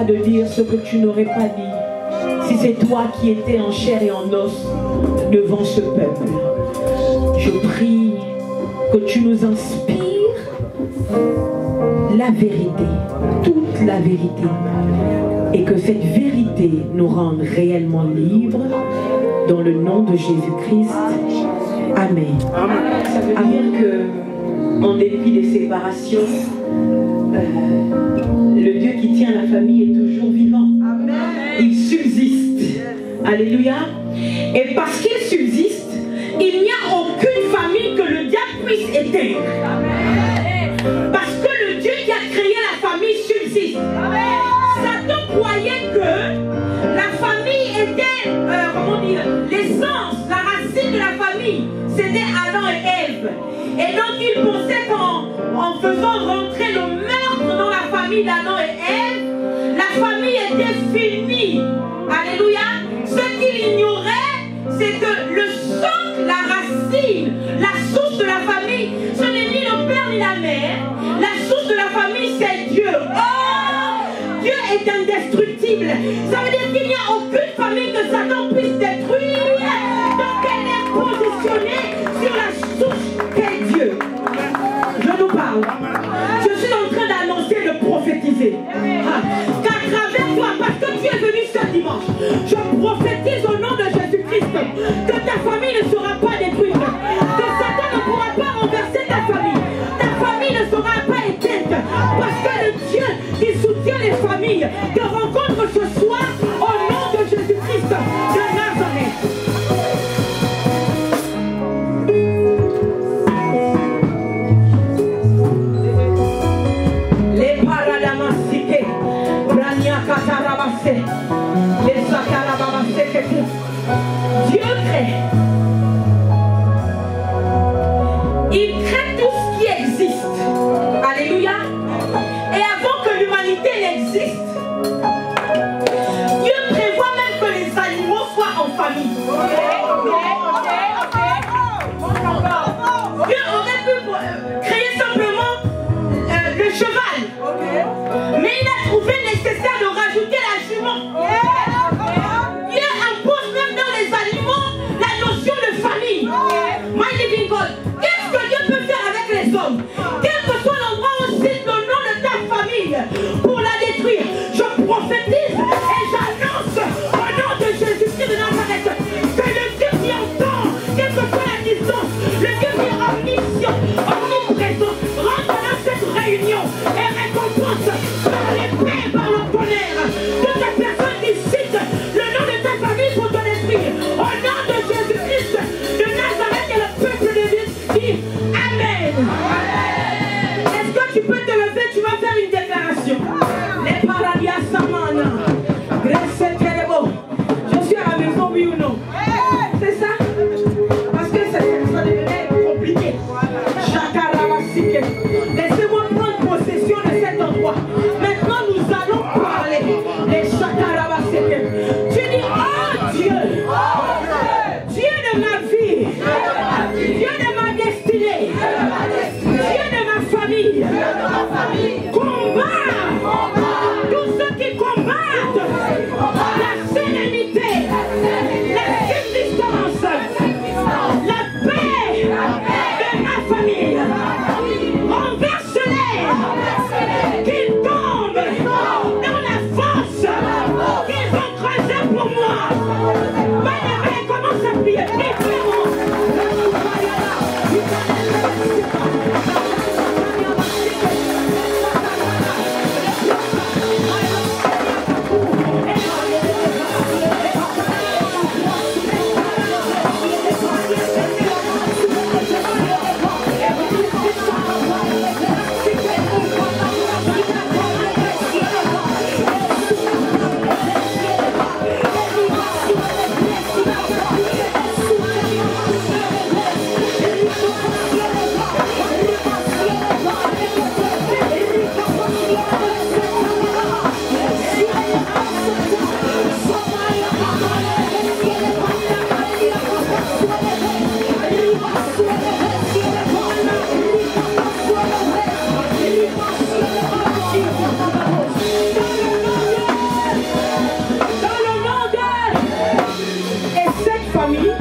de dire ce que tu n'aurais pas dit si c'est toi qui étais en chair et en os devant ce peuple. Je prie que tu nous inspires la vérité, toute la vérité, et que cette vérité nous rende réellement libres dans le nom de Jésus-Christ. Amen. Ça veut dire que, en dépit des séparations, le Dieu qui tient la famille est toujours vivant. Il subsiste. Alléluia. Et parce qu'il subsiste, il n'y a aucune famille que le diable puisse éteindre. Parce que le Dieu qui a créé la famille subsiste. Satan croyait que la famille était, comment dire, l'essence, la racine de la famille, c'était Adam et Ève. Et donc il pensait qu'en faisant rentrer le meurtre dans la famille d'Adam et Ève, la famille était finie. Alléluia. Ce qu'il ignorait, c'est que le socle, la racine, la source de la famille, ce n'est ni le père ni la mère. La source de la famille, c'est Dieu. Oh, Dieu est indestructible. Ça veut dire qu'il n'y a aucune famille que Satan puisse détruire. Donc elle est positionnée sur la source qu'est Dieu. Je nous parle. Je suis en train d'annoncer, de prophétiser. Qu'à travers toi, parce que tu es venu ce dimanche, je prophétise au nom de Jésus-Christ que ta famille ne sera pas détruite. Que Satan ne pourra pas renverser ta famille. Ta famille ne sera pas éteinte. Parce que le Dieu qui soutient les familles te rencontre ce soir au nom de Jésus-Christ de Nazareth. Les paradamasiké, Brania Katarabase, les Sakarabase, Dieu crée. Il crée tout ce qui existe. Alléluia. Et avant que l'humanité n'existe, Dieu prévoit même que les animaux soient en famille. Dieu aurait pu créer simplement le cheval. Mais il a trouvé nécessaire de rajouter la jument. Dieu impose même dans les animaux la notion de famille. My living God. Qu'est-ce que Dieu peut faire avec les hommes? Quel que soit l'endroit où cite le nom de ta famille pour la détruire, je prophétise et j'annonce au nom de Jésus-Christ de Nazareth que le Dieu qui entend, quelle que soit la distance, le Dieu qui est omniscient, omniprésent, rentre dans cette réunion et récompense par l'épée, par le tonnerre, toute la personne qui cite le nom de ta famille pour te détruire. Au nom de Jésus-Christ de Nazareth et le peuple de Dieu famille.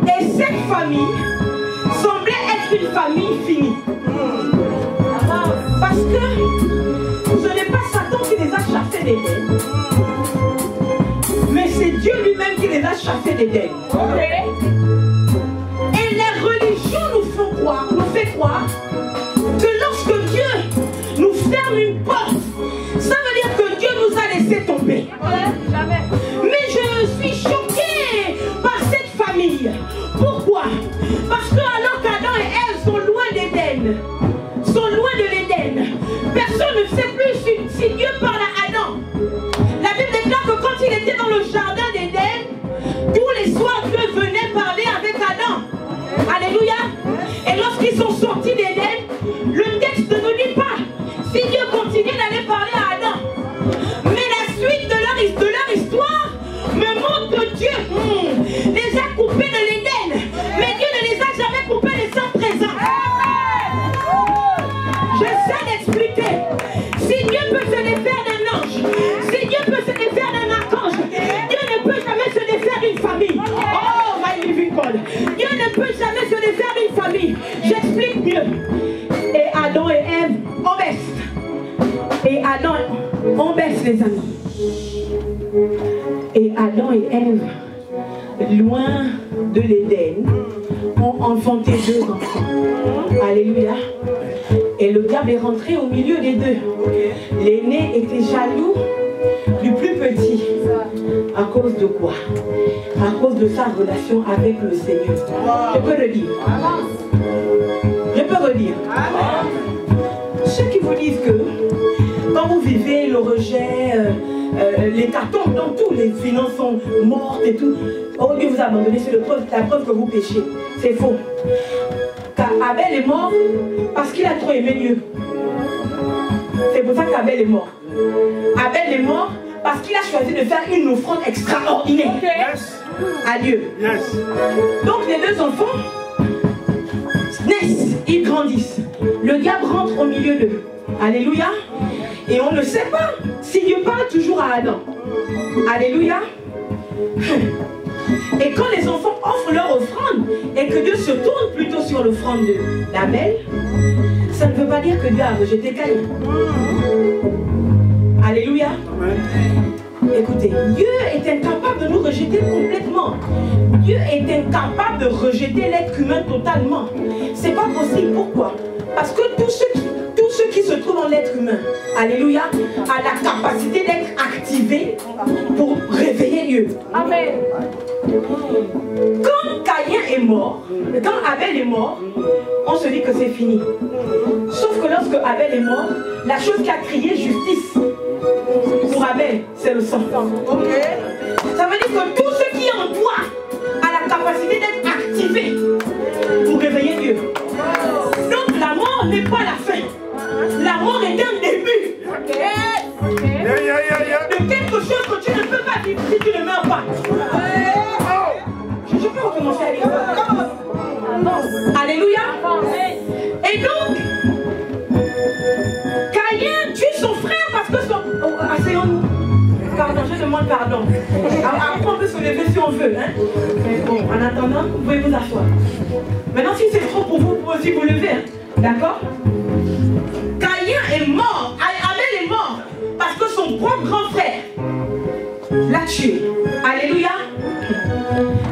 Et cette famille semblait être une famille finie. Parce que ce n'est pas Satan qui les a chassés d'Éden, mais c'est Dieu lui-même qui les a chassés d'Éden. Et la religion nous fait croire que lorsque Dieu nous ferme une porte, ça veut dire que Dieu nous a laissé tomber. Mais je suis choquée par cette famille. Pourquoi? Parce que alors qu'Adam et Ève sont loin d'Éden, personne ne sait plus si Dieu parle à Adam. La Bible déclare que quand il était dans le jardin d'Éden, tous les soirs Dieu venait parler avec Adam. Alléluia. Et lorsqu'ils sont sortis d'Éden, le texte ne nous dit pas si Dieu continuait d'aller parler à Adam. Mais la suite de leur histoire me montre que Dieu les a coupés de l'Éden. Mais Dieu ne les a jamais coupés de son présent. J'essaie d'expliquer. Si Dieu peut se défaire d'un ange, si Dieu peut se défaire d'un archange, Dieu ne peut jamais se défaire d'une famille. Oh, my living God. Dieu ne peut jamais se défaire d'une famille. J'explique mieux. Et Adam et Ève, on baisse. Et Adam, on baisse les amis. Et Adam et Ève, loin de l'Éden, ont enfanté 2 enfants. Alléluia. Et le diable est rentré au milieu des deux. L'aîné était jaloux du plus petit. À cause de quoi? À cause de sa relation avec le Seigneur. Je peux le dire. Je peux redire. Ceux qui vous disent que quand vous vivez le rejet, l'hécatombe, dont tous les finances sont mortes et tout, oh Dieu vous a abandonné, c'est la preuve que vous péchez. C'est faux. Car Abel est mort parce qu'il a trop aimé Dieu. C'est pour ça qu'Abel est mort. Abel est mort parce qu'il a choisi de faire une offrande extraordinaire à Dieu. Donc les 2 enfants naissent, ils grandissent. Le diable rentre au milieu d'eux. Alléluia. Et on ne sait pas si Dieu parle toujours à Adam. Alléluia. Et quand les enfants offrent leur offrande et que Dieu se tourne plutôt sur l'offrande d'Abel, ça ne veut pas dire que Dieu a rejeté Caïn. Alléluia. Écoutez, Dieu est incapable de nous rejeter complètement. Dieu est incapable de rejeter l'être humain totalement. C'est pas possible. Pourquoi? Parce que tous ceux qui se trouvent en l'être humain, alléluia, a la capacité d'être activé pour réveiller Dieu. Amen. Quand Caïn est mort, quand Abel est mort, on se dit que c'est fini. Sauf que lorsque Abel est mort, la chose qui a crié justice pour Abel, c'est le sang. Ça veut dire que tout ce qui est en toi a la capacité d'être activé pour réveiller Dieu. Donc la mort n'est pas la fin. La mort est un début de quelque chose que tu ne peux pas vivre si tu ne meurs pas. Je peux recommencer à lire. Alléluia. Et donc, Caïn tue son frère parce que son... Oh, asseyons-nous. Pardon, je demande pardon. Après, on peut se lever si on veut. Hein? Mais bon, en attendant, vous pouvez vous asseoir. Maintenant, si c'est trop pour vous, vous pouvez aussi vous lever. Hein? D'accord? Caïn est mort. Abel est mort parce que son propre grand frère l'a tué. Alléluia.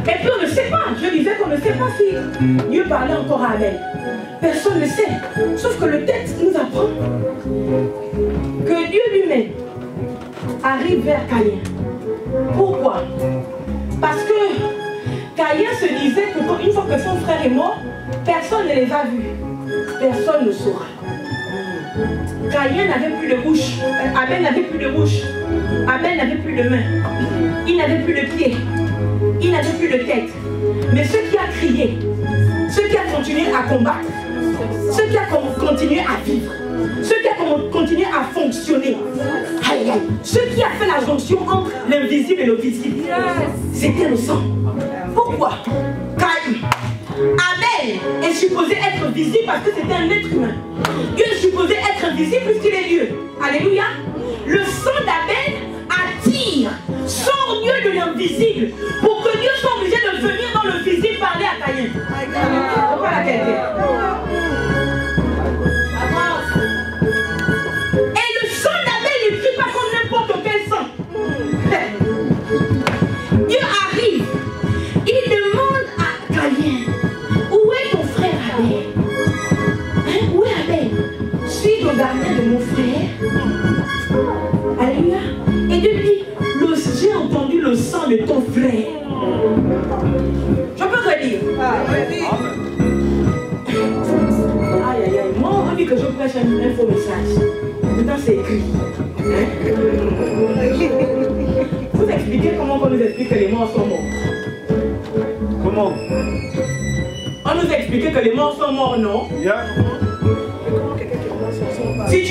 Et puis on ne sait pas, je disais qu'on ne sait pas si Dieu parlait encore à Abel. Personne ne sait. Sauf que le texte nous apprend que Dieu lui-même arrive vers Caïn. Pourquoi? Parce que Caïn se disait que une fois que son frère est mort, personne ne les a vus. Personne ne saura. Caïn n'avait plus de bouche. Abel n'avait plus de bouche. Abel n'avait plus de main. Il n'avait plus de pied. Il n'avait plus de tête. Mais ce qui a crié, ce qui a continué à combattre, ce qui a continué à vivre, ce qui a continué à fonctionner, ce qui a fait la jonction entre l'invisible et le visible, c'était le sang. Pourquoi? Car Abel Abel est supposé être visible parce que c'était un être humain. Dieu est supposé être invisible puisqu'il est Dieu. Alléluia. Le sang d'Abel attire, sort Dieu de l'invisible pour que Dieu soit obligé de venir dans le visible parler à Caïn. Pourquoi la qualité? Et le sang d'Abel ne crie pas comme n'importe quel sang. Dieu arrive, il demande à Caïn, où est ton frère Abel? Hein? Où est Abel? Suis le gardien de mon frère. Alléluia. Et depuis, j'ai entendu le sang de ton frère. Je peux redire. Aïe, aïe, aïe. Moi, on dit que je prêche un faux message. Pourtant, c'est écrit. Hein? Vous expliquez comment on nous explique que les morts sont morts. Comment? On nous expliquait que les morts sont morts, non? Yeah. Si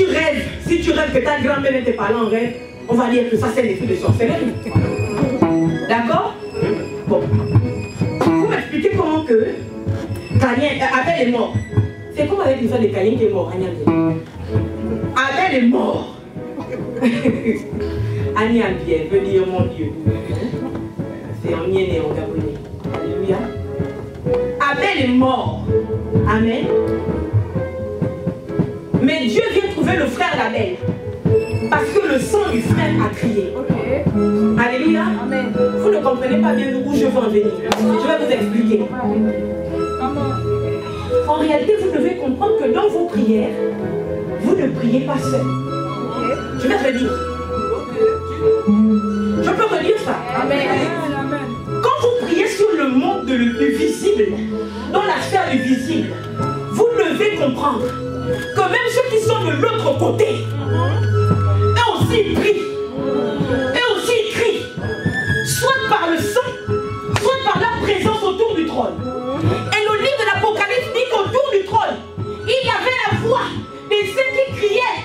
tu rêves que ta grand-mère vient te parler en rêve, on va dire que ça c'est l'effet de sorcellerie. D'accord? Bon. Vous m'expliquez comment que Abel est mort. C'est comme avec l'histoire de Caïn qui est mort. Abel est mort. Agnalbier veut dire mon Dieu. C'est en mien et en gabonais. Alléluia. Abel est mort. Amen. Mais Dieu vient trouver le frère d'Abel. Parce que le sang du frère a crié. Okay. Alléluia. Amen. Vous ne comprenez pas bien où je veux en venir. Je vais vous expliquer. En réalité, vous devez comprendre que dans vos prières, vous ne priez pas seul. Okay. Je vais redire. Je peux redire ça. Amen. Quand vous priez sur le monde du visible, dans la sphère du visible, vous devez comprendre que même ceux qui sont de l'autre côté, eux aussi prient, eux aussi crient, soit par le sang, soit par la présence autour du trône. Et le livre de l'Apocalypse dit qu'autour du trône, il y avait la voix de ceux qui criaient,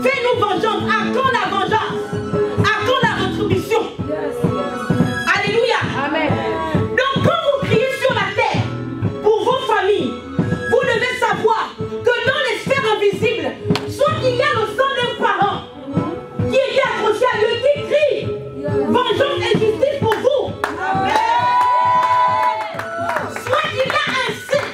fais-nous vengeance, à quand la vengeance, à quand la rétribution. Alléluia. Amen. Donc quand vous criez sur la terre, pour vos familles, vous devez savoir que dans les sphères invisibles, soit il y a le sang d'un parent qui était accroché à Dieu, qui crie vengeance et justice pour vous. Soit il y a un saint,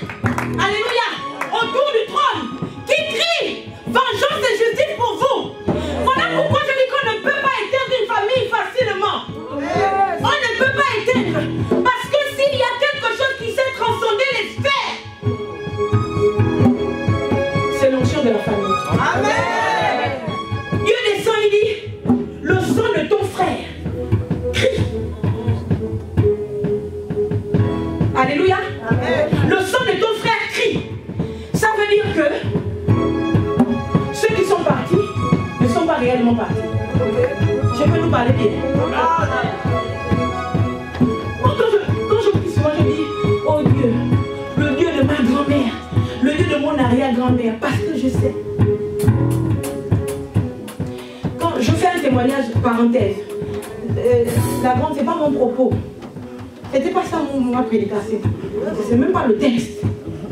alléluia, autour du trône, qui crie vengeance et justice pour vous. Voilà pourquoi je dis qu'on ne peut pas éteindre une famille facilement. On ne peut pas éteindre. Parce que s'il y a quelque chose qui sait transcender les sphères, c'est l'onction de la famille. Amen. Dieu descend, il dit, le sang de ton frère crie. Alléluia. Amen. Le sang de ton frère crie. Ça veut dire que ceux qui sont partis ne sont pas réellement partis. Je peux nous parler bien. Quand je prie souvent, je dis, oh Dieu, le Dieu de ma grand-mère, le Dieu de mon arrière-grand-mère, parce que je sais. Quand je fais un témoignage, parenthèse, la grande, c'est pas mon propos. C'était pas ça ma prédication. C'est même pas le texte.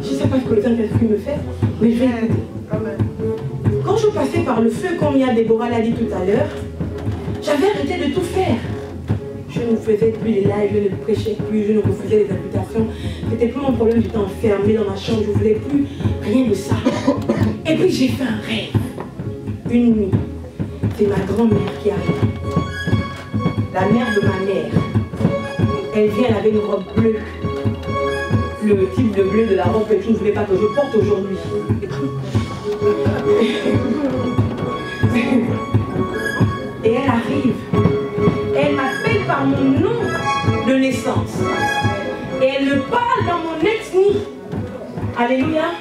Je sais pas ce que le Saint-Esprit me fait, mais je vais écouter. Quand je passais par le feu, comme Déborah l'a dit tout à l'heure, j'avais arrêté de tout faire. Je ne faisais plus les lives, je ne prêchais plus, je ne refusais les invitations. C'était plus mon problème, j'étais enfermée dans ma chambre, je ne voulais plus rien de ça. Et puis j'ai fait un rêve. Une nuit, c'est ma grand-mère qui arrive. La mère de ma mère. Elle vient, elle avait une robe bleue. Le type de bleu de la robe que tu ne voulais pas que je porte aujourd'hui. Et elle arrive. Elle m'appelle par mon nom de naissance. Et elle me parle dans mon ethnie. Alléluia.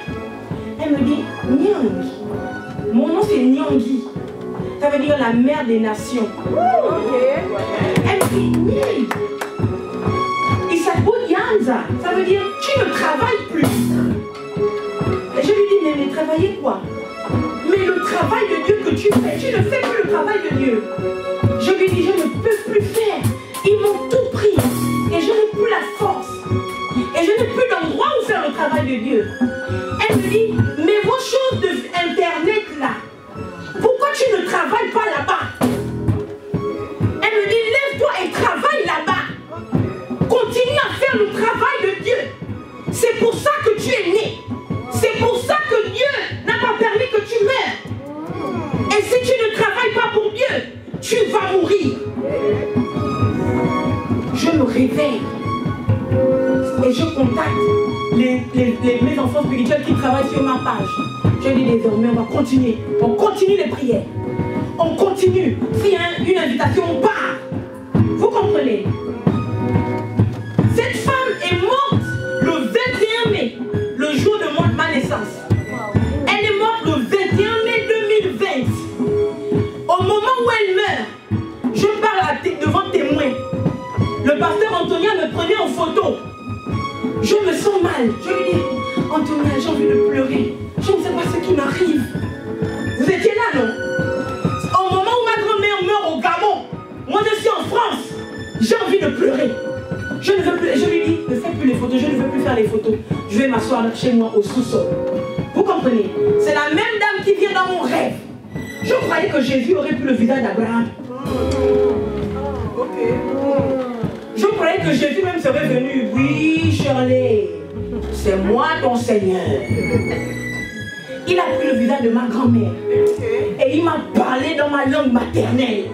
Elle me dit, Nyang. Mon nom c'est Nyangi. Ça veut dire la mère des nations. Elle me dit, Nyang. Yanza, ça veut dire tu ne travailles plus. Et je lui dis, mais travailler quoi? Mais le travail de Dieu que tu fais, tu ne fais plus le travail de Dieu. Je lui dis, je ne peux plus faire. Ils m'ont tout pris. Et je n'ai plus la force. Et je n'ai plus d'endroit où faire le travail de Dieu. sortir. Je me réveille et je contacte mes enfants spirituels qui travaillent sur ma page. Je dis désormais, on va continuer. On continue les prières. On continue. S'il y a une invitation, on part. Vous comprenez? Cette femme est morte le 21 mai, le jour de ma naissance. Elle est morte le 21 mai 2020. Au moment où elle meurt, je parle devant témoin. Le pasteur Antonia me prenait en photo. Je me sens mal. Je lui dis, Antonia, j'ai envie de pleurer. Je ne sais pas ce qui m'arrive. Vous étiez là, non? Au moment où ma grand-mère meurt au Gabon, moi je suis en France. J'ai envie de pleurer. Je ne veux plus. Je lui dis, ne fais plus les photos. Je ne veux plus faire les photos. Je vais m'asseoir chez moi au sous-sol. Vous comprenez? C'est la même dame qui vient dans mon rêve. Je croyais que Jésus aurait pu le visage d'Abraham. Je croyais que Jésus même serait venu. Oui, Shirley, c'est moi ton Seigneur. Il a pris le visage de ma grand-mère. Et il m'a parlé dans ma langue maternelle.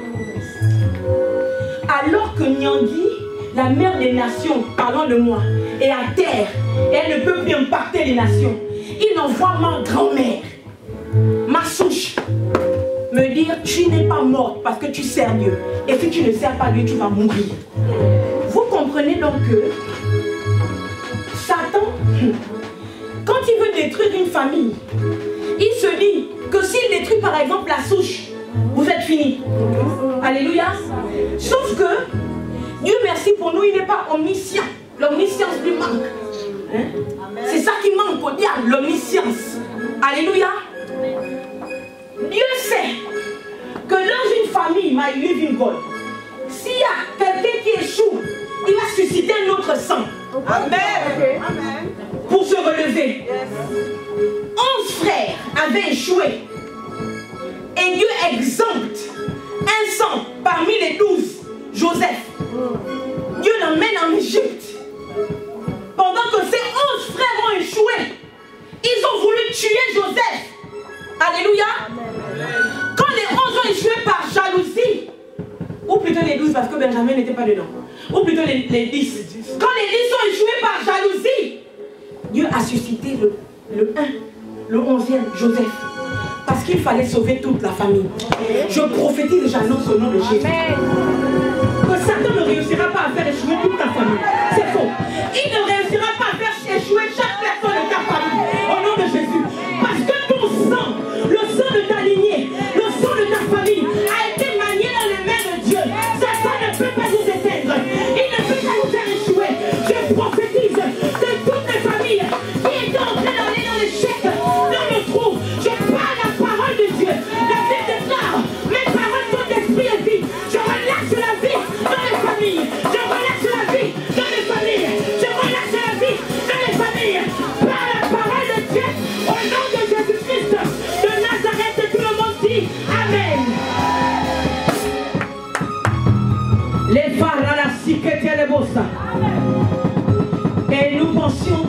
Alors que Nyangui, la mère des nations, parlant de moi, est à terre, et elle ne peut plus impacter les nations, il envoie ma grand-mère, ma souche, me dire, tu n'es pas morte parce que tu sers Dieu. Et si tu ne sers pas Dieu, tu vas mourir. Vous comprenez donc que Satan, quand il veut détruire une famille, il se dit que s'il détruit par exemple la souche, vous êtes finis. Alléluia. Sauf que, Dieu merci pour nous, il n'est pas omniscient. L'omniscience lui manque. Hein? C'est ça qui manque au diable, l'omniscience. Alléluia. Dieu sait que dans une famille, my living God, s'il y a quelqu'un qui échoue, il va susciter un autre sang. Amen. Pour se relever. 11 frères avaient échoué. Et Dieu exempte un sang parmi les 12, Joseph. Dieu l'emmène en Égypte. Pendant que ces 11 frères ont échoué, ils ont voulu tuer Joseph. Alléluia. Quand les 11 ont échoué par jalousie, ou plutôt les 12 parce que Benjamin n'était pas dedans, ou plutôt les 10. Quand les 10 ont échoué par jalousie, Dieu a suscité le 1, le 11e, Joseph. Parce qu'il fallait sauver toute la famille. Je prophétise et j'annonce au nom de Jésus. Que Satan ne réussira pas à faire échouer toute ta famille. C'est faux. Il ne réussira pas à faire échouer chaque personne de ta famille. Au nom de Jésus. Parce que ton sang, le sang de ta lignée, le sang de ta famille a été manié dans les mains de Dieu. Satan ne peut pas nous éteindre. Il ne peut pas nous faire échouer. Je prophétise que toutes les familles qui étaient en train d'aller dans l'échec, dans le trou, je parle la parole de Dieu. La Bible déclare, mes paroles sont d'esprit et vie. Je relâche la vie dans les familles. Je relâche la vie dans les familles. Je relâche la vie dans les familles. Par la parole de Dieu, au nom de Jésus-Christ de Nazareth, et tout le monde dit Amen. Les faralasiques les bossa. Et nous pensions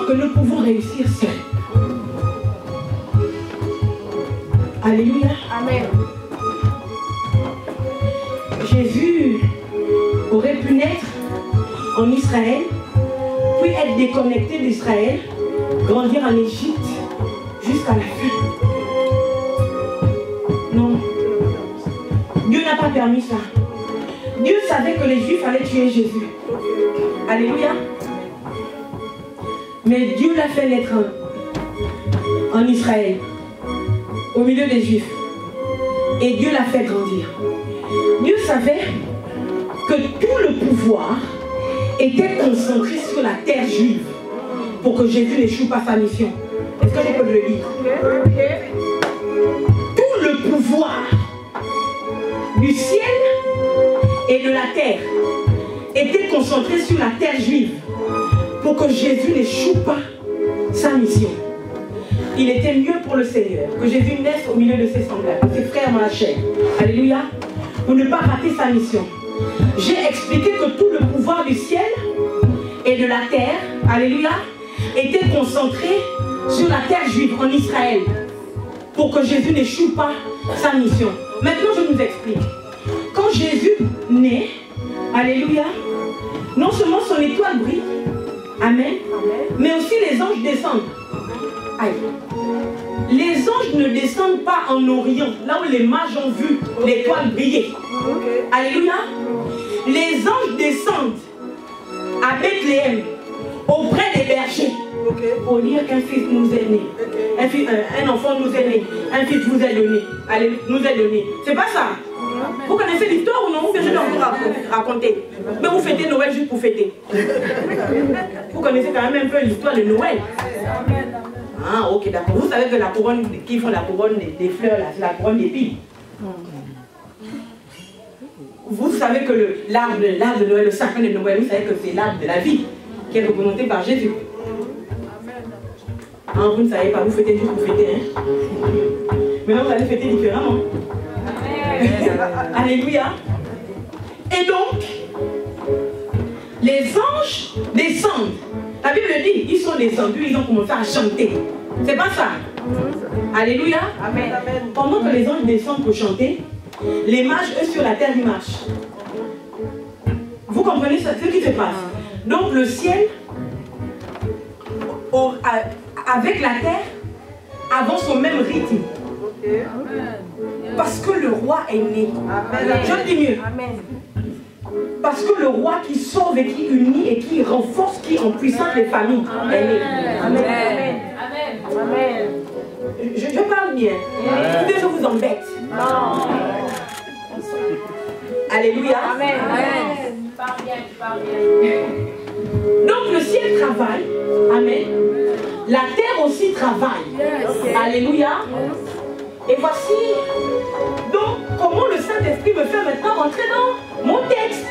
que nous pouvons réussir seuls. Alléluia. Amen. Jésus aurait pu naître en Israël, puis être déconnecté d'Israël, grandir en Égypte jusqu'à la fin. Non. Dieu n'a pas permis ça. Dieu savait que les Juifs allaient tuer Jésus. Alléluia. Mais Dieu l'a fait naître en Israël, au milieu des Juifs. Et Dieu l'a fait grandir. Dieu savait que tout le pouvoir était concentré sur la terre juive pour que Jésus n'échoue pas sa mission. Est-ce que je peux le dire? Tout le pouvoir du ciel et de la terre était concentré sur la terre juive pour que Jésus n'échoue pas sa mission. Il était mieux pour le Seigneur que Jésus naisse au milieu de ses semblables, ses frères dans la chair. Alléluia. Pour ne pas rater sa mission. J'ai expliqué que tout le pouvoir du ciel et de la terre, alléluia, était concentré sur la terre juive, en Israël, pour que Jésus n'échoue pas sa mission. Maintenant, je vous explique. Quand Jésus naît, alléluia, non seulement son étoile brille, amen, mais aussi les anges descendent. Aïe. Les anges ne descendent pas en Orient, là où les mages ont vu l'étoile briller. Alléluia. Les anges descendent à Bethléem, auprès des bergers, pour dire qu'un fils nous est né. Un enfant nous est né. Un fils vous est donné. Allez, nous est donné. C'est pas ça. Vous connaissez l'histoire ou non? Ou bien je dois vous raconter? Mais vous fêtez Noël juste pour fêter. Vous connaissez quand même un peu l'histoire de Noël. Ah, ok, d'accord. Vous savez que la couronne, qui font la couronne des fleurs, c'est la couronne d'épines. Vous savez que l'arbre de Noël, le sapin de Noël, vous savez que c'est l'arbre de la vie qui est représenté par Jésus. Ah, vous ne savez pas, vous fêtez juste pour fêter. Hein? Maintenant, vous allez fêter différemment. Alléluia. Et donc, les anges descendent. La Bible dit, ils sont descendus, ils ont commencé à chanter. C'est pas ça. Alléluia. Amen. Pendant que les anges descendent pour chanter, les mages, eux, sur la terre, ils marchent. Vous comprenez ce qui se passe? Donc le ciel, avec la terre, avance au même rythme. Parce que le roi est né. Je dis mieux. Parce que le roi qui sauve et qui unit et qui renforce, qui empuissante les familles est né. Amen. Amen. Je parle bien. Ou bien je vous embête. Non. Alléluia. Amen. Parle bien. Donc le ciel travaille. Amen. La terre aussi travaille. Alléluia. Et voici donc comment le Saint-Esprit me fait maintenant rentrer dans mon texte.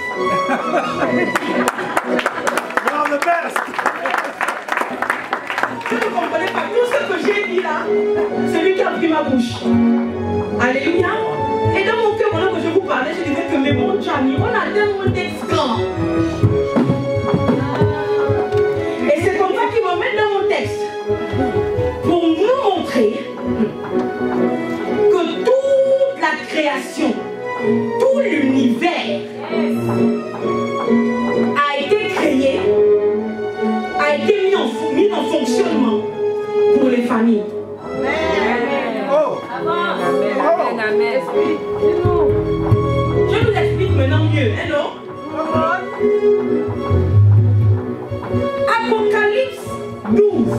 Je ne comprenais pas tout ce que j'ai dit là. C'est lui qui a pris ma bouche. Alléluia. Et dans mon cœur, pendant que je vous parlais, je disais que mais mon Dieu, on a tellement mon texte grand. Et c'est comme ça qu'il m'emmène dans mon texte. Pour nous montrer que toute la création, tout l'univers a été créé, a été mis en fonctionnement pour les familles. Amen. Je vous explique maintenant mieux, hein, non? Apocalypse 12.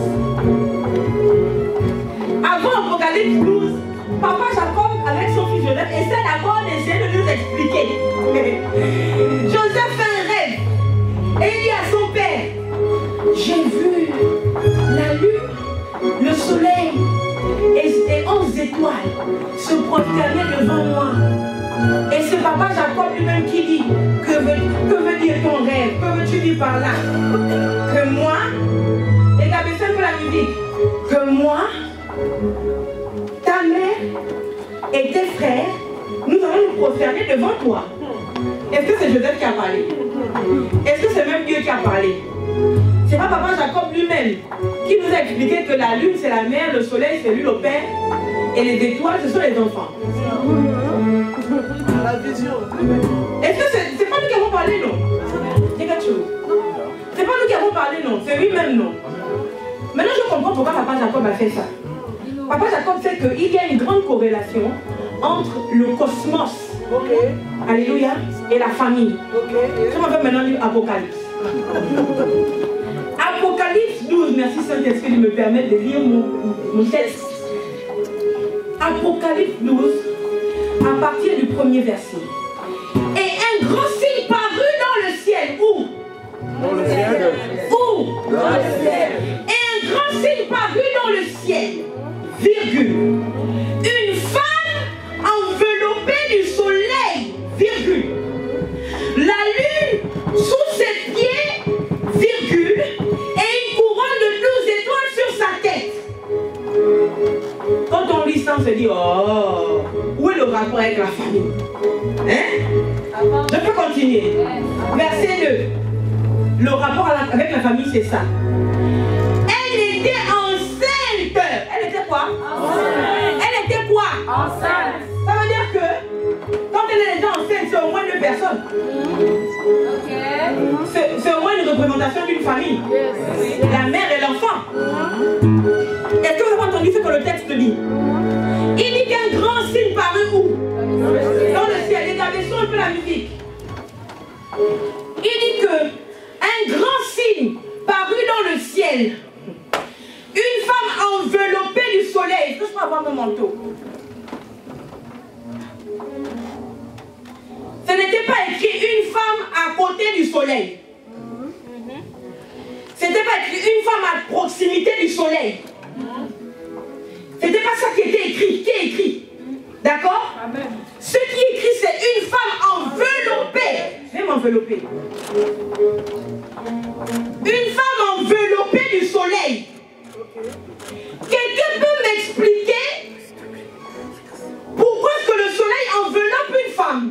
Avant Apocalypse 12, Papa Jacob avec son fils Joseph essaie d'abord d'essayer de nous expliquer. Joseph fait un rêve et il dit à son père, j'ai vu la lune, le soleil et 11 étoiles se prosterner devant moi. Et c'est Papa Jacob lui-même qui dit, que veut dire ton rêve? Que veux-tu dire par là? Que moi, et t'as baissé un peu la musique, que moi, ta mère et tes frères, nous allons nous prosterner devant toi. Est-ce que c'est Joseph qui a parlé? Est-ce que c'est même Dieu qui a parlé? C'est pas Papa Jacob lui-même qui nous a expliqué que la lune c'est la mère, le soleil c'est lui le père et les étoiles ce sont les enfants. La vision. Est-ce que c'est pas nous qui avons parlé, non? C'est quelque chose. C'est pas nous qui avons parlé, non? C'est lui-même, non? Maintenant je comprends pourquoi Papa Jacob a fait ça. Papa Jacob sait qu'il y a une grande corrélation entre le cosmos, alléluia, et la famille. Je m'appelle maintenant lire Apocalypse. Apocalypse 12, merci Saint-Esprit de me permettre de lire mon texte. Apocalypse 12, à partir du premier verset. Et un grand signe parut dans le ciel. Où? Dans le ciel. Où? Dans le ciel. Et un grand signe parut dans le ciel. Virgule. Une femme enveloppée du soleil. Virgule. La lune sous ses pieds. Virgule. Et une couronne de 12 étoiles sur sa tête. Quand on lit ça, on se dit, oh, où est le rapport avec la famille? Hein? Je peux continuer. Verset 2. Le rapport avec la famille, c'est ça. Elle était enceinte personne. C'est au moins une représentation d'une famille. La mère et l'enfant. Est-ce que vous avez entendu ce que le texte dit? Il dit qu'un grand signe parut où? Dans le ciel. Regardez sur un peu la musique. Il dit que un grand signe parut dans le ciel. Une femme enveloppée du soleil. Est-ce que je peux avoir mon manteau? Ce n'était pas écrit une femme à côté du soleil. Ce n'était pas écrit une femme à proximité du soleil. Ce n'était pas ça qui était écrit. Qui est écrit? D'accord? Ce qui est écrit, c'est une femme enveloppée. Je vais m'envelopper. Une femme enveloppée du soleil. Quelqu'un peut m'expliquer pourquoi est-ce que le soleil enveloppe une femme?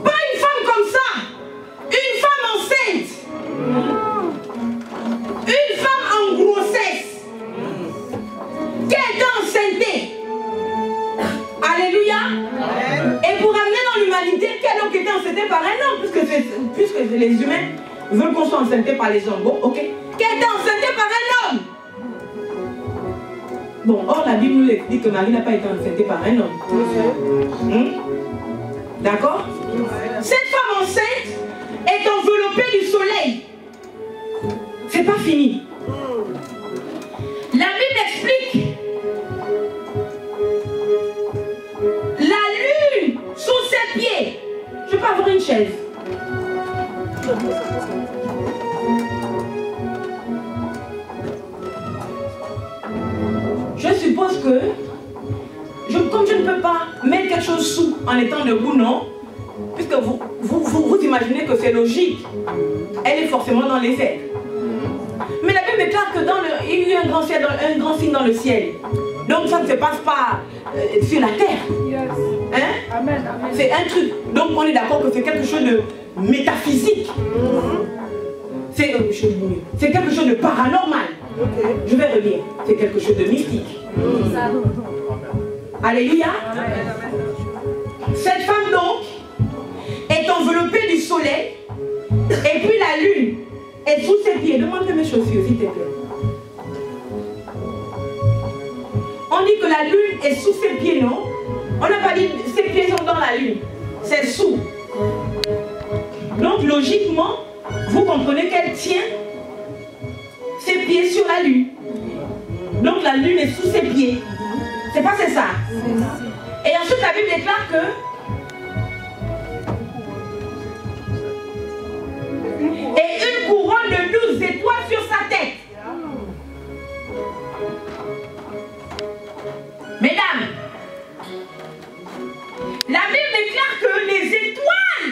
Pas une femme comme ça. Une femme enceinte. Une femme en grossesse. Qui est enceinte. Alléluia. Et pour amener dans l'humanité, quel homme qui était enceinte par un homme, puisque les humains veulent qu'on soit enceinte par les hommes. Bon, ok. Qui était enceinte par un homme. Bon, or la Bible nous dit que Marie n'a pas été enceinte par un homme. D'accord? Cette femme enceinte est enveloppée du soleil. C'est pas fini. La Bible explique. La lune sous ses pieds. Je peux avoir une chaise. Je suppose que, comme je ne peux pas mettre quelque chose sous en étant debout, non, puisque vous imaginez que c'est logique, elle est forcément dans les airs. Mais la Bible déclare que il y a eu un grand signe dans le ciel. Donc ça ne se passe pas sur la terre. Hein? C'est un truc. Donc on est d'accord que c'est quelque chose de métaphysique. C'est quelque chose de paranormal. Je vais redire. C'est quelque chose de mystique. Alléluia. Cette femme donc est enveloppée du soleil. Et puis la lune est sous ses pieds. Demande mes chaussures s'il te plaît. On dit que la lune est sous ses pieds, non? On n'a pas dit ses pieds sont dans la lune. C'est sous. Donc logiquement, vous comprenez qu'elle tient ses pieds sur la lune. Donc la lune est sous ses pieds. C'est pas ça. Et ensuite la Bible déclare que et une couronne de 12 étoiles sur sa tête. Mesdames, la Bible déclare que les étoiles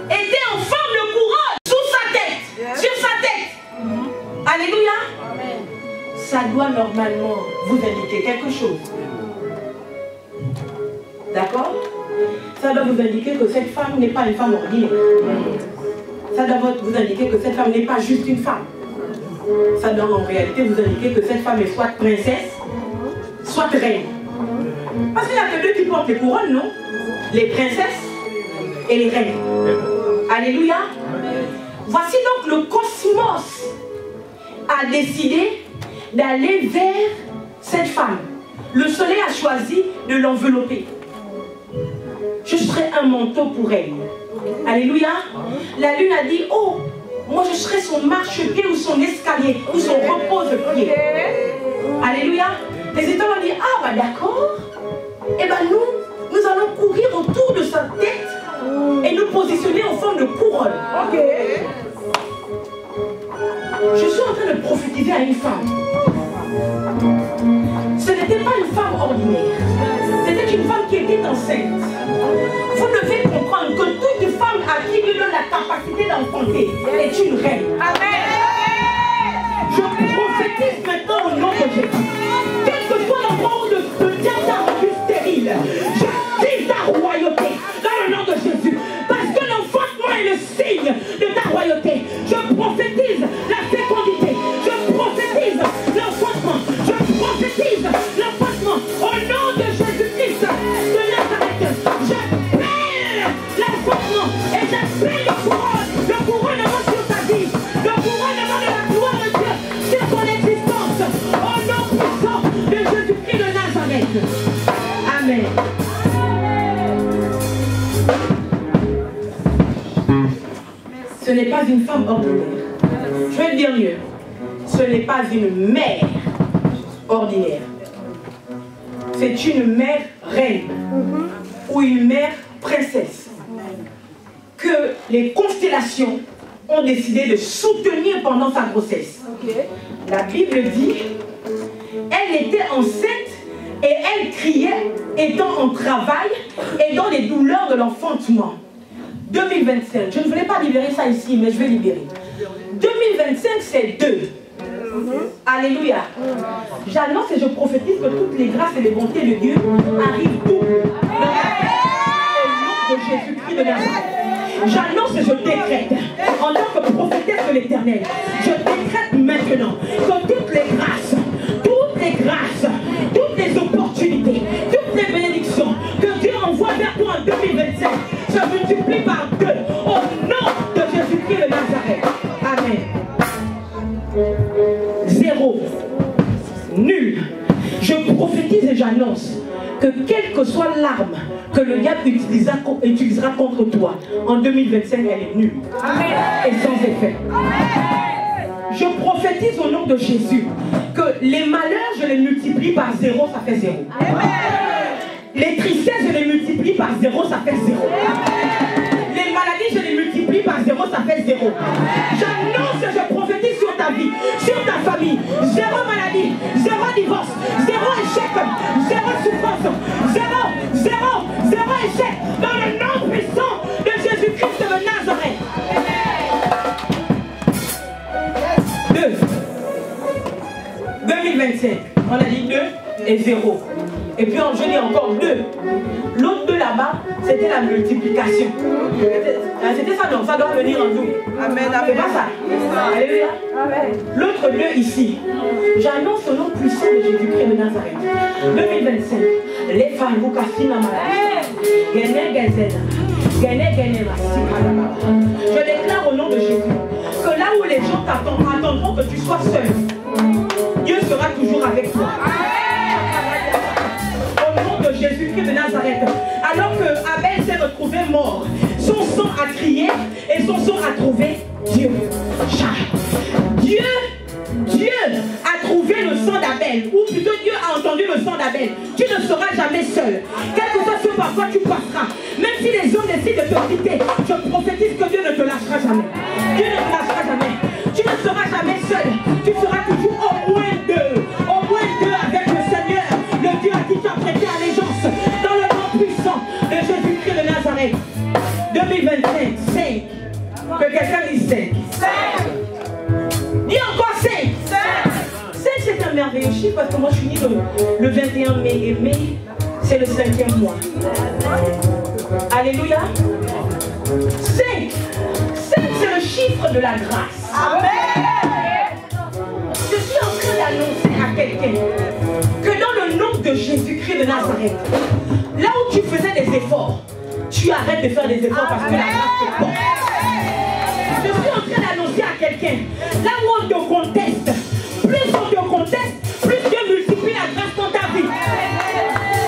étaient en forme de couronne sous sa tête, sur sa tête. Alléluia. Ça doit normalement vous indiquer quelque chose. D'accord? Ça doit vous indiquer que cette femme n'est pas une femme ordinaire. Ça doit vous indiquer que cette femme n'est pas juste une femme. Ça doit en réalité vous indiquer que cette femme est soit princesse, soit reine. Parce qu'il y a que deux qui portent les couronnes, non? Les princesses et les reines. Alléluia. Voici donc le cosmos a décidé d'aller vers cette femme. Le soleil a choisi de l'envelopper. Je serai un manteau pour elle. Alléluia. La lune a dit, oh, moi je serai son marchepied ou son escalier ou son repose-pied. Alléluia. Les étoiles ont dit, ah bah d'accord. Et ben nous allons courir autour de sa tête et nous positionner en forme de couronne. Je suis en train de prophétiser à une femme. Ce n'était pas une femme ordinaire. C'était une femme qui était enceinte. Vous devez comprendre que toute femme à qui Dieu donne la capacité d'enfanter est une reine. Amen. Je prophétise maintenant au nom de Jésus. Quel que soit l'endroit où le diable t'a rendu stérile, j'active ta royauté dans le nom de Jésus. Parce que l'enfantement est le signe de ta royauté. Je prophétise la fécondité. Je prophétise l'enfantement. Je prophétise l'enfantement au nom j'appelle le couronnement sur ta vie, le couronnement de la gloire de Dieu sur ton existence, au nom puissant de Jésus-Christ de Nazareth. Amen. Ce n'est pas une femme ordinaire. Je vais le dire mieux. Ce n'est pas une mère ordinaire. C'est une mère reine ou une mère princesse que les constellations ont décidé de soutenir pendant sa grossesse. La Bible dit, elle était enceinte et elle criait étant en travail et dans les douleurs de l'enfantement. 2025, je ne voulais pas libérer ça ici, mais je vais libérer. 2025, c'est 2. Alléluia. J'annonce et je prophétise que toutes les grâces et les bontés de Dieu arrivent double. Au nom de Jésus-Christ de Nazareth. J'annonce et je décrète, en tant que prophétesse de l'Éternel, je décrète maintenant que toutes les grâces, toutes les opportunités, toutes les bénédictions que Dieu envoie vers toi en 2025 se multiplient par 2 au nom de Jésus-Christ de Nazareth. Amen. 0. Nul. Je prophétise et j'annonce que quelle que soit l'arme que le diable utilisera contre toi en 2025, elle est nulle. Amen. Et sans effet. Amen. Je prophétise au nom de Jésus que les malheurs, je les multiplie par 0, ça fait 0. Amen. Les tristesses, je les multiplie par 0, ça fait 0. Amen. Les maladies, je les multiplie par 0, ça fait 0. J'annonce et je prophétise sur ta vie, sur ta famille. 0 maladie, 0 divorce, 0 échec, 0 souffrance, 0 échec. Dans le nom puissant de Jésus-Christ de Nazareth. 2. 2025. On a dit 2 et 0. Et puis je dis encore 2. L'autre 2 là-bas, c'était la multiplication. C'était ça, non, ça doit venir en double. Amen. C'est pas ça. Alléluia. L'autre 2 ici. J'annonce au nom puissant de Jésus-Christ de Nazareth. 2025. Les femmes, vous cassez la maladie. Je déclare au nom de Jésus que là où les gens attendront que tu sois seul, Dieu sera toujours avec toi. De Jésus-Christ de Nazareth. Alors que Abel s'est retrouvé mort, son sang a crié et son sang a trouvé Dieu. Dieu a trouvé le sang d'Abel, ou plutôt Dieu a entendu le sang d'Abel. Tu ne seras jamais seul. Quel que soit ce par quoi tu passeras, même si les hommes décident de te quitter, je prophétise que Dieu ne te lâchera jamais. Dieu ne te lâchera jamais. Tu ne seras jamais seul. Tu seras toujours au moins 2. Au moins 2 avec le Seigneur, le Dieu à qui tu as prêté allégeance, dans le nom puissant de Jésus-Christ de Nazareth. 2025, 5. Que quelqu'un dise 5. 5. Dis encore 5. 5, c'est un merveilleux chiffre parce que moi je suis née le 21 mai et mai, c'est le 5e mois. Alléluia. 5, c'est le chiffre de la grâce. Amen. Je suis en train d'annoncer à quelqu'un que dans le nom de Jésus-Christ de Nazareth, là où tu faisais des efforts, tu arrêtes de faire des efforts parce que la grâce te porte. Je suis en train d'annoncer à quelqu'un, là où on te conteste, plus on te conteste, plus Dieu multiplie la grâce dans ta vie.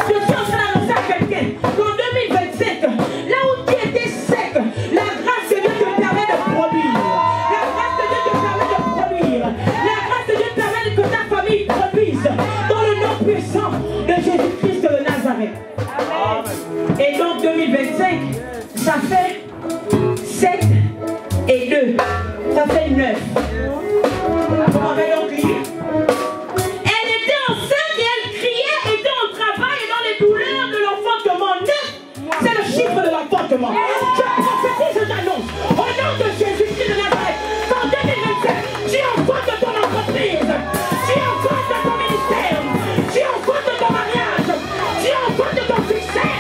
Je suis en train d'annoncer à quelqu'un qu'en 2025, là où tu étais sec, la grâce de Dieu te permet de produire. La grâce de Dieu te permet de produire. La grâce de Dieu te permet que ta famille produise. Dans le nom puissant de Jésus-Christ de Nazareth. Amen. Et donc 2025, ça fait 7 et 2. Ça fait 9. On va donc lire. Elle était enceinte et elle criait, était en travail et dans les douleurs de l'enfantement. 9, c'est le chiffre de l'enfantement. Je prophétise et j'annonce au nom de Jésus-Christ de Nazareth qu'en 2025, tu enfantes ton entreprise, tu enfantes ton ministère, tu enfantes ton mariage, tu enfantes ton succès,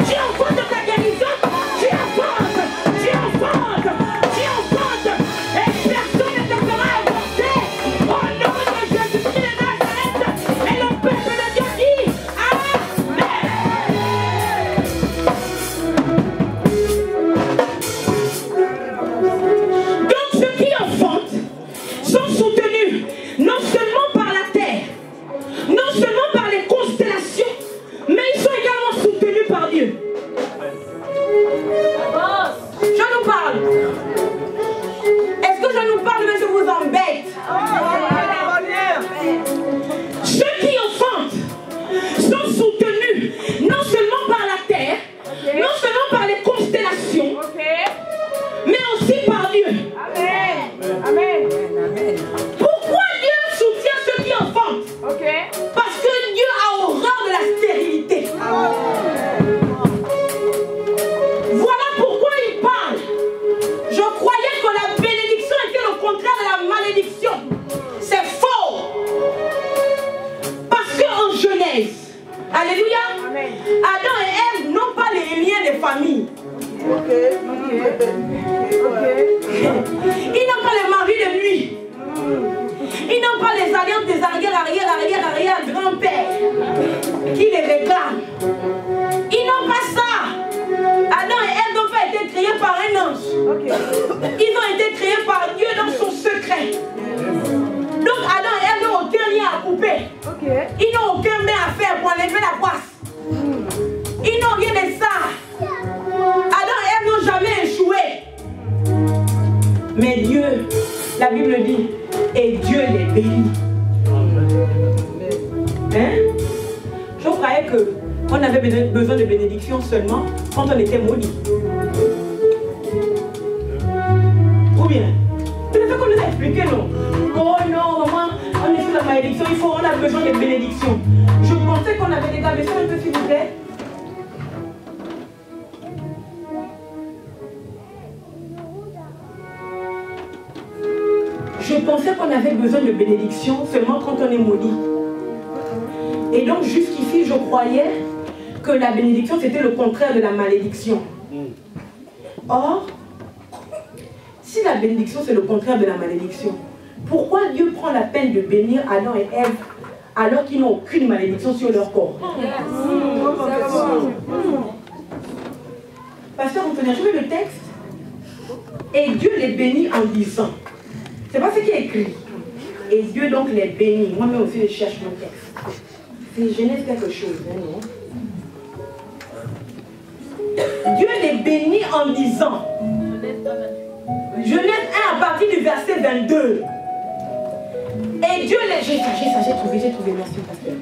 tu enfantes ta guérison, tu enfantes. Et personne ne te Ils ont été créés par Dieu dans son secret. Donc Adam et Ève n'ont aucun lien à couper. Ils n'ont aucun main à faire pour enlever la poisse. Ils n'ont rien de ça. Adam et Ève n'ont jamais échoué. Mais Dieu, la Bible dit, et Dieu les bénit. Hein? Je croyais qu'on avait besoin de bénédiction seulement quand on était maudit. Ou bien, c'est ça qu'on nous a expliqué, non? Oh non, maman, on est sous la malédiction, on a besoin de bénédiction. Je pensais qu'on avait déjà besoin un peu, s'il vous plaît. Je pensais qu'on avait besoin de bénédiction seulement quand on est maudit. Et donc jusqu'ici, je croyais que la bénédiction c'était le contraire de la malédiction. Or, si la bénédiction c'est le contraire de la malédiction, pourquoi Dieu prend la peine de bénir Adam et Ève alors qu'ils n'ont aucune malédiction sur leur corps? Pasteur, vous connaissez le texte? Et Dieu les bénit en disant, c'est pas ce qui est écrit. Et Dieu donc les bénit. Moi-même aussi je cherche mon texte. C'est Genèse quelque chose, hein, non? Dieu les bénit en disant, Genèse 1 à partir du verset 22. Et Dieu les... J'ai trouvé, merci pasteur.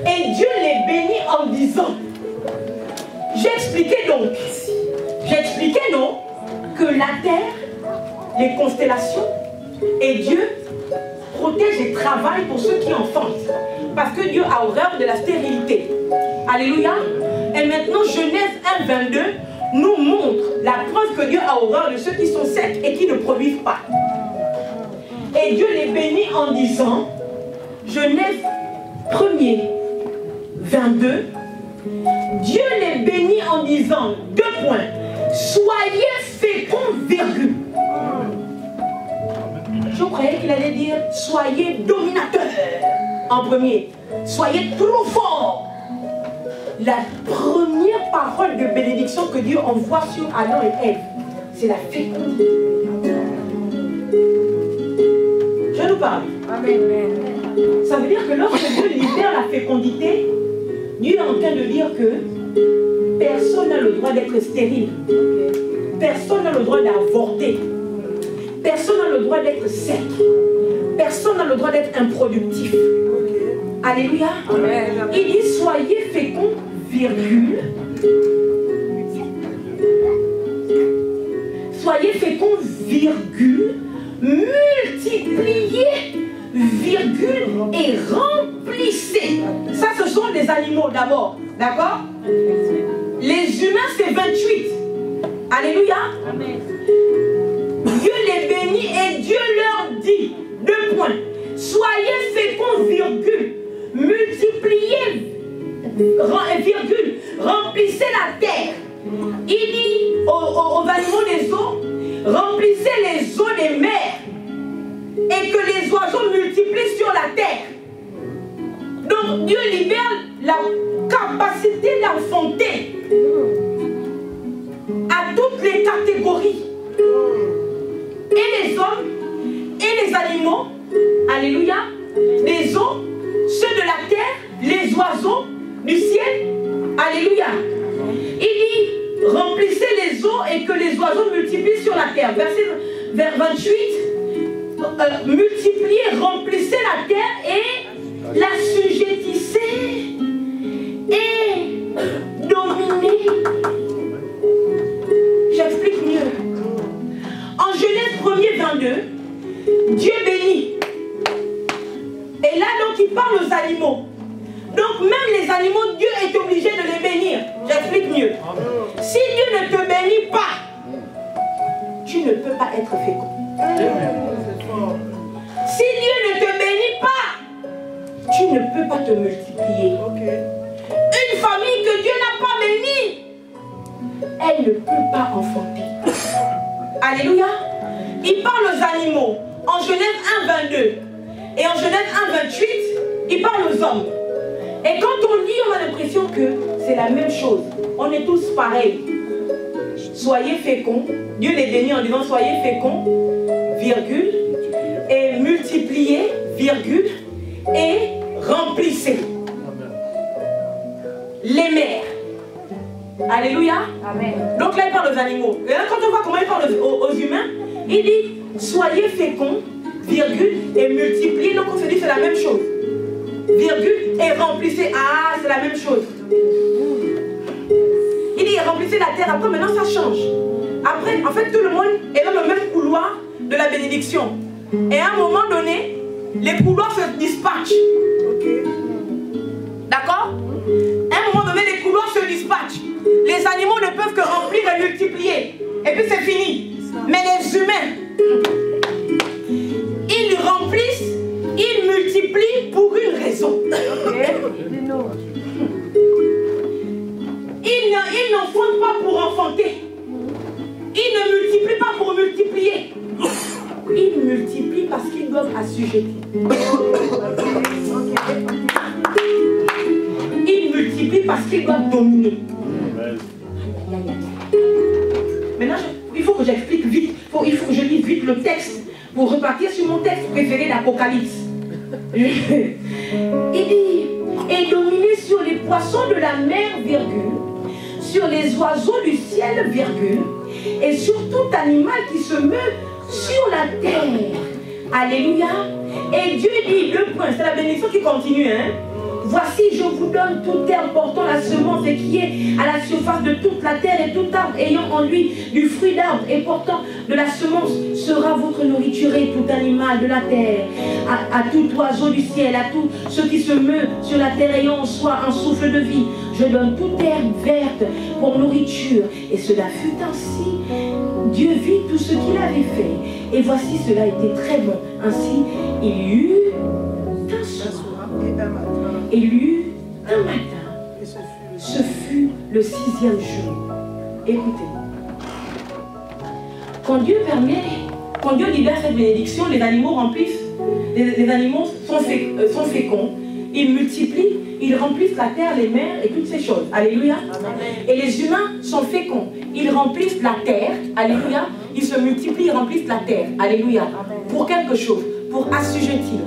Et Dieu les bénit en disant, j'expliquais non, que la terre, les constellations et Dieu protège et travaille pour ceux qui enfantent. Parce que Dieu a horreur de la stérilité. Alléluia. Et maintenant, Genèse 1, 22 nous montre la preuve que Dieu a horreur de ceux qui sont secs et qui ne produisent pas. Et Dieu les bénit en disant, Genèse 1er, 22, Dieu les bénit en disant, 2 points, soyez féconds, virgule. Je croyais qu'il allait dire, soyez dominateurs en premier, soyez trop forts. La première parole de bénédiction que Dieu envoie sur Adam et Ève, c'est la fécondité. Je nous parle. Amen. Ça veut dire que lorsque Dieu libère la fécondité, Dieu est en train de dire que personne n'a le droit d'être stérile. Personne n'a le droit d'avorter. Personne n'a le droit d'être sec. Personne n'a le droit d'être improductif. Alléluia. Amen. Il dit soyez féconds, virgule. Soyez féconds, virgule. Multipliez, virgule, et remplissez. Ça, ce sont des animaux d'abord. D'accord? Les humains, c'est 28. Alléluia. Amen. Dieu les bénit et Dieu leur dit, 2 points, soyez féconds, virgule, multipliez, virgule, remplissez la terre. Il dit aux animaux des eaux, remplissez les eaux des mers et que les oiseaux multiplient sur la terre. Donc Dieu libère la capacité d'enfanter à toutes les catégories. Et les hommes, et les animaux, alléluia, les eaux, ceux de la terre, les oiseaux du ciel, alléluia. Il dit, remplissez les eaux et que les oiseaux multiplient sur la terre. Verset 28, multipliez, remplissez la terre et la sujettissez et dominez. J'explique mieux. En Genèse 1er 22, Dieu bénit. Et là donc il parle aux animaux. Donc même les animaux, Dieu est obligé de les bénir. J'explique mieux. Si Dieu ne te bénit pas, tu ne peux pas être fécond. Si Dieu ne te bénit pas, tu ne peux pas te multiplier. Une famille que Dieu n'a pas bénie, elle ne peut pas enfanter. Alléluia. Il parle aux animaux en Genèse 1, 22 et en Genèse 1, 28, il parle aux hommes. Et quand on lit, on a l'impression que c'est la même chose. On est tous pareils. soyez féconds. Dieu les bénit en disant soyez féconds, virgule, et multipliez, virgule, et remplissez les mers. Alléluia. Amen. Donc là, il parle aux animaux. Et là, quand on voit comment il parle aux humains, il dit soyez féconds, virgule, et multipliez. Donc on se dit c'est la même chose. Virgule, et remplissez. Ah, c'est la même chose. Il dit remplissez la terre. Après, maintenant, ça change. Après, en fait, tout le monde est dans le même couloir de la bénédiction. Et à un moment donné, les couloirs se dispatchent. D'accord? À un moment donné, les couloirs se dispatchent. Les animaux ne peuvent que remplir et multiplier. Et puis c'est fini. Mais les humains, ils remplissent, ils multiplient pour une raison. Ils n'enfantent pas pour enfanter. Ils ne multiplient pas pour multiplier. Ils multiplient parce qu'ils doivent assujettir. Ils multiplient parce qu'ils doivent dominer. Maintenant, il faut que j'explique vite. Il faut que je lise vite le texte pour repartir sur mon texte préféré d'Apocalypse. Il dit, et dominer sur les poissons de la mer, virgule, sur les oiseaux du ciel, virgule, et sur tout animal qui se meut sur la terre. Alléluia. Et Dieu dit, deux points, c'est la bénédiction qui continue, hein. Voici, je vous donne toute terre portant la semence et qui est à la surface de toute la terre, et tout arbre ayant en lui du fruit d'arbre et portant de la semence sera votre nourriture, et tout animal de la terre, à tout oiseau du ciel, à tout ce qui se meut sur la terre ayant en soi un souffle de vie. Je donne toute herbe verte pour nourriture. Et cela fut ainsi. Dieu vit tout ce qu'il avait fait. Et voici, cela était très bon. Ainsi, il y eut un soir. Et il y eut un matin. Ce fut le 6e jour. Écoutez. Quand Dieu libère cette bénédiction, les animaux remplissent, les animaux sont féconds, ils multiplient, ils remplissent la terre, les mers et toutes ces choses. Alléluia. Amen. Et les humains sont féconds, ils remplissent la terre. Alléluia. Ils se multiplient, ils remplissent la terre. Alléluia. Amen. Pour quelque chose, pour assujettir.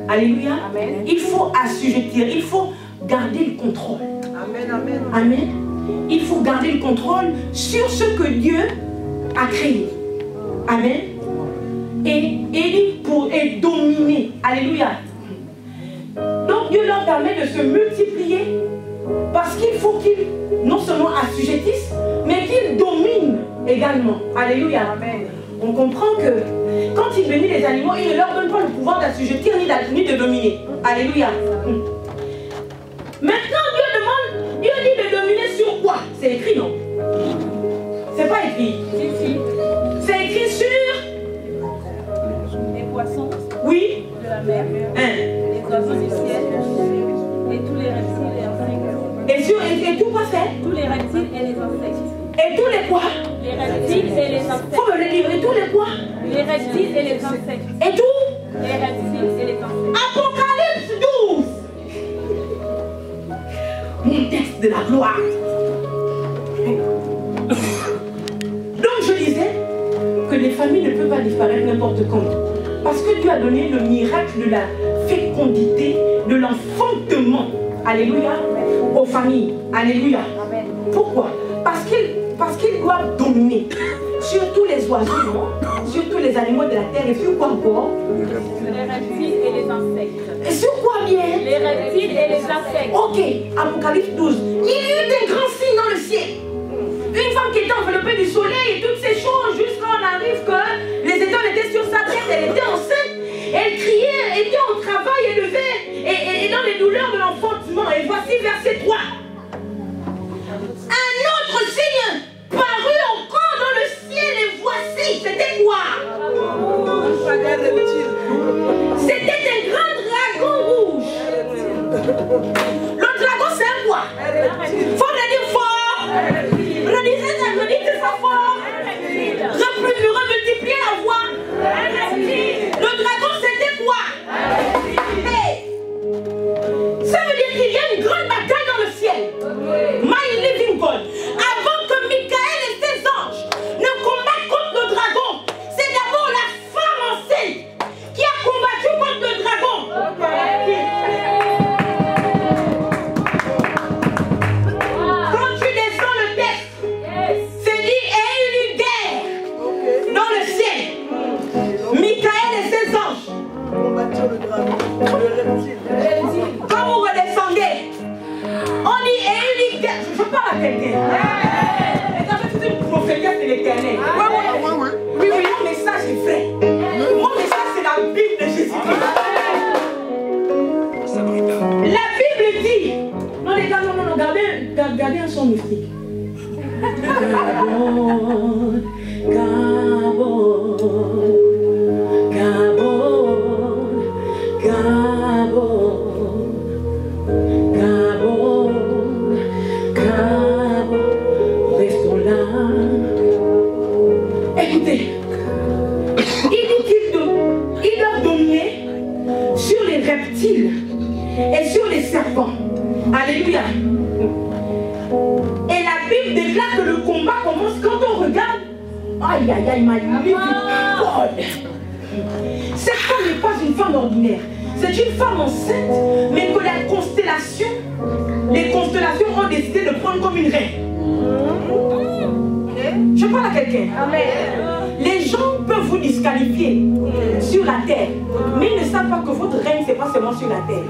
Alléluia. Amen. Il faut assujettir, il faut garder le contrôle. Amen, amen. Amen. Il faut garder le contrôle sur ce que Dieu a créé. Amen. Et dominer. Alléluia. Donc Dieu leur permet de se multiplier parce qu'il faut qu'ils non seulement assujettissent, mais qu'ils dominent également. Alléluia. Amen. On comprend que quand il bénit les animaux, il ne leur donne pas le pouvoir d'assujettir ni de dominer. Alléluia. Maintenant, Dieu dit de dominer sur quoi? C'est écrit, non? C'est pas écrit. C'est écrit sur les poissons. Oui. De la mer. Les oiseaux du ciel. Et tous les reptiles et insectes. Et tout quoi c'est? Tous les reptiles et les insectes. Et tous les quoi? Les reptiles et les insectes. Faut me le livrer, tous les quoi? Les reptiles et les insectes. Et tout? Les reptiles et les insectes. Apocalypse 12. Mon texte de la gloire. Donc je disais que les familles ne peuvent pas disparaître n'importe quand. Parce que Dieu a donné le miracle de la fécondité, de l'enfantement. Alléluia. Aux familles. Alléluia. Amen. Pourquoi? Parce qu'ils doivent dominer sur tous les oiseaux, sur tous les animaux de la terre. Et sur quoi encore? Les reptiles et les insectes. Et sur quoi bien? Les reptiles et les insectes. Ok, Apocalypse 12. Il y a eu des grands signes dans le ciel. Une femme qui était enveloppée du soleil et toutes ces choses, jusqu'à on arrive que les étoiles étaient sur sa tête, elle était enceinte, elle criait, était en travail, élevée, et dans les douleurs de l'enfantement. Et voici verset 3. Un autre signe parut encore dans le ciel, et voici, c'était quoi? C'était un grand dragon rouge. Le dragon, c'est un quoi? Faut le dire fort. Redisez ça, redisez ça fort. Remultipliez la voix. Le dragon, c'était quoi? Hey. Ça veut dire qu'il y a une grande bataille dans le ciel. My living God. Avant que Michael et ses chant mystique. Gabon, Gabon, Gabon, Gabon, Gabon, Gabon, restons là. Écoutez, il dit qu'il doit dominer sur les reptiles et sur les serpents. Alléluia. Et la Bible déclare que le combat commence quand on regarde. Aïe, aïe, aïe, ma Bible. Cette femme n'est pas une femme ordinaire. C'est une femme enceinte, mais que les constellations ont décidé de prendre comme une reine. Je parle à quelqu'un. Les gens peuvent vous disqualifier sur la terre, mais ils ne savent pas que votre règne, ce n'est pas seulement sur la terre.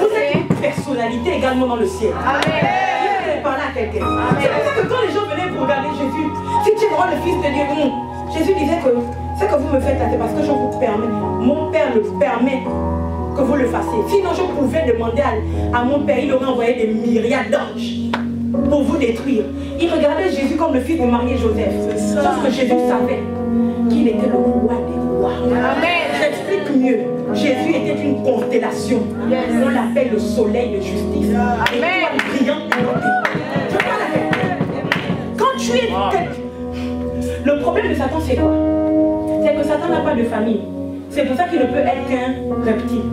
Vous êtes une personnalité également dans le ciel. Je parler à quelqu'un. C'est pour ça que quand les gens venaient pour regarder Jésus, si tu es vraiment le Fils de Dieu, Jésus disait que ce que vous me faites là, c'est parce que je vous permets. Mon Père le permet que vous le fassiez. Sinon, je pouvais demander à mon Père, il aurait envoyé des myriades d'anges pour vous détruire. Il regardait Jésus comme le fils de Marie et Joseph. Sauf que Jésus savait qu'il était le roi des rois. J'explique mieux. Jésus était une constellation. On l'appelle le soleil de justice. Étoile brillante de beauté. Je parle avec toi. Quand tu es tête, le problème de Satan, c'est quoi? C'est que Satan n'a pas de famille. C'est pour ça qu'il ne peut être qu'un reptile.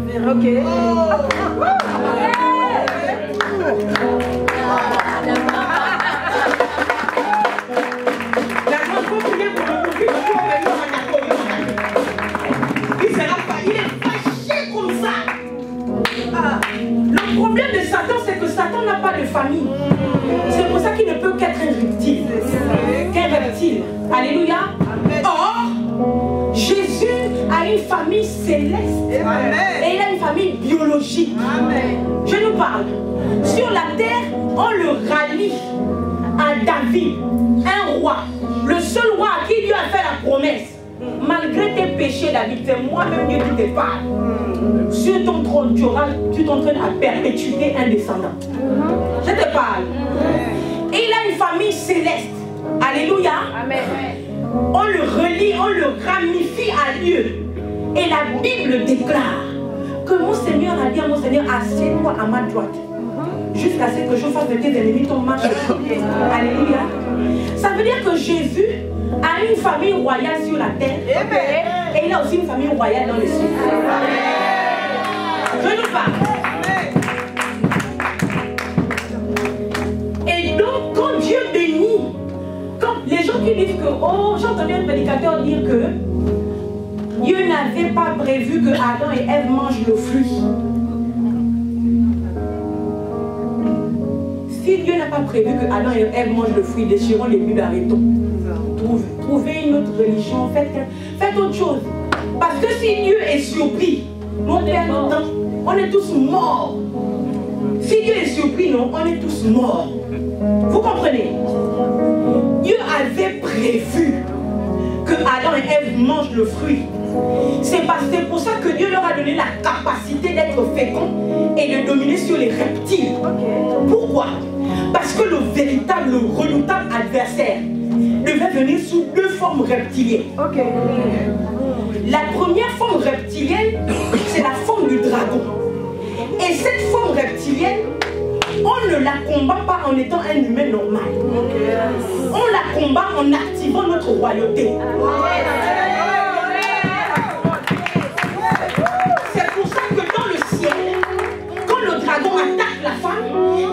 Le problème de Satan, c'est que Satan n'a pas de famille. C'est pour ça qu'il ne peut qu'être un reptile. Qu'un reptile. Alléluia. Or, Jésus a une famille céleste. Et il a une famille biologique. Je nous parle. Sur la terre, on le rallie à David, un roi. Le seul roi à qui Dieu a fait la promesse. Malgré tes péchés, David, c'est moi-même Dieu qui te parle. Sur ton trône, tu t'entraînes à perpétuer un descendant. Je te parle. Et il a une famille céleste. Alléluia. Amen. On le relie, on le ramifie à Dieu. Et la Bible déclare que mon Seigneur a dit à mon Seigneur, assieds-toi à ma droite. Jusqu'à ce que je fasse de tes ennemis ton marche. Alléluia. Ça veut dire que Jésus a une famille royale sur la terre. Et il a aussi une famille royale dans les cieux. Je nous parle. Et donc, quand Dieu bénit, quand les gens qui disent que, oh, j'ai entendu un prédicateur dire que Dieu n'avait pas prévu que Adam et Ève mangent le fruit. Si Dieu n'a pas prévu que Adam et Ève mangent le fruit, déchirons les Bibles, arrêtons. Trouvez une autre religion, faites autre chose. Parce que si Dieu est surpris, mon Père l'entend, on est tous morts. Si Dieu est surpris, non, on est tous morts. Vous comprenez? Dieu avait prévu que Adam et Ève mangent le fruit. C'est pour ça que Dieu leur a donné la capacité d'être fécond et de dominer sur les reptiles. Pourquoi? Parce que le véritable, le redoutable adversaire devait venir sous deux formes reptiliennes. La première forme reptilienne, c'est la forme du dragon. Et cette forme reptilienne, on ne la combat pas en étant un humain normal. On la combat en activant notre royauté. C'est pour ça que dans le ciel, quand le dragon attaque la femme,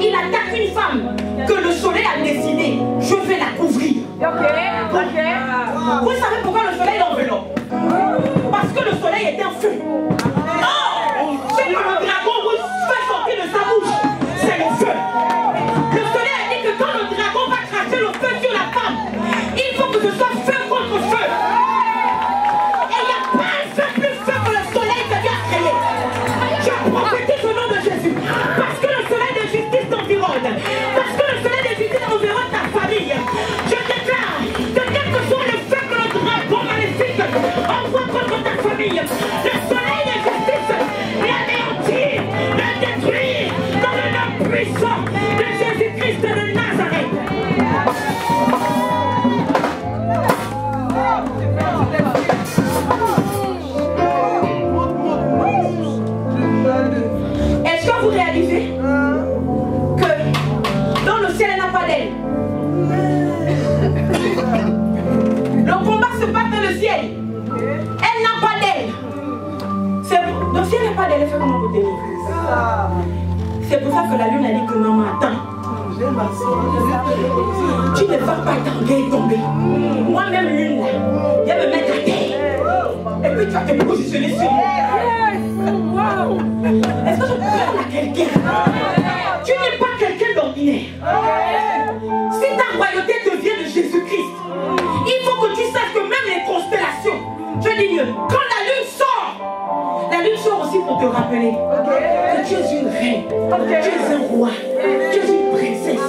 il attaque une femme que le soleil a dessinée. Je vais la couvrir. Vous savez pourquoi le soleil l'enveloppe? Parce que le soleil est un feu. C'est que le dragon vous fait sortir de sa bouche. C'est le feu. Le soleil a dit que quand le dragon va cracher le feu sur la femme, il faut que ce soit feu contre feu. Et il n'y a pas un feu plus feu que le soleil que Dieu a créé. Je prophétise au nom de Jésus. Parce que le soleil de justice t'environne. Parce que le soleil de justice environne ta famille. Je déclare que quel que soit le feu que le dragon va les fait comment pour t'aimer? C'est pour ça que la lune a dit que maman, attends. Tu ne vas pas tomber. Moi-même, lune, là, viens me mettre à terre. Et puis tu vas te positionner sur moi. Est-ce que je peux parler à quelqu'un? Tu n'es pas quelqu'un d'ordinaire. Si ta royauté te vient de Jésus-Christ, il faut que tu saches que même les constellations, je dis mieux, quand la lune sort aussi pour te rappeler que tu es une reine, tu es un roi, tu es une princesse,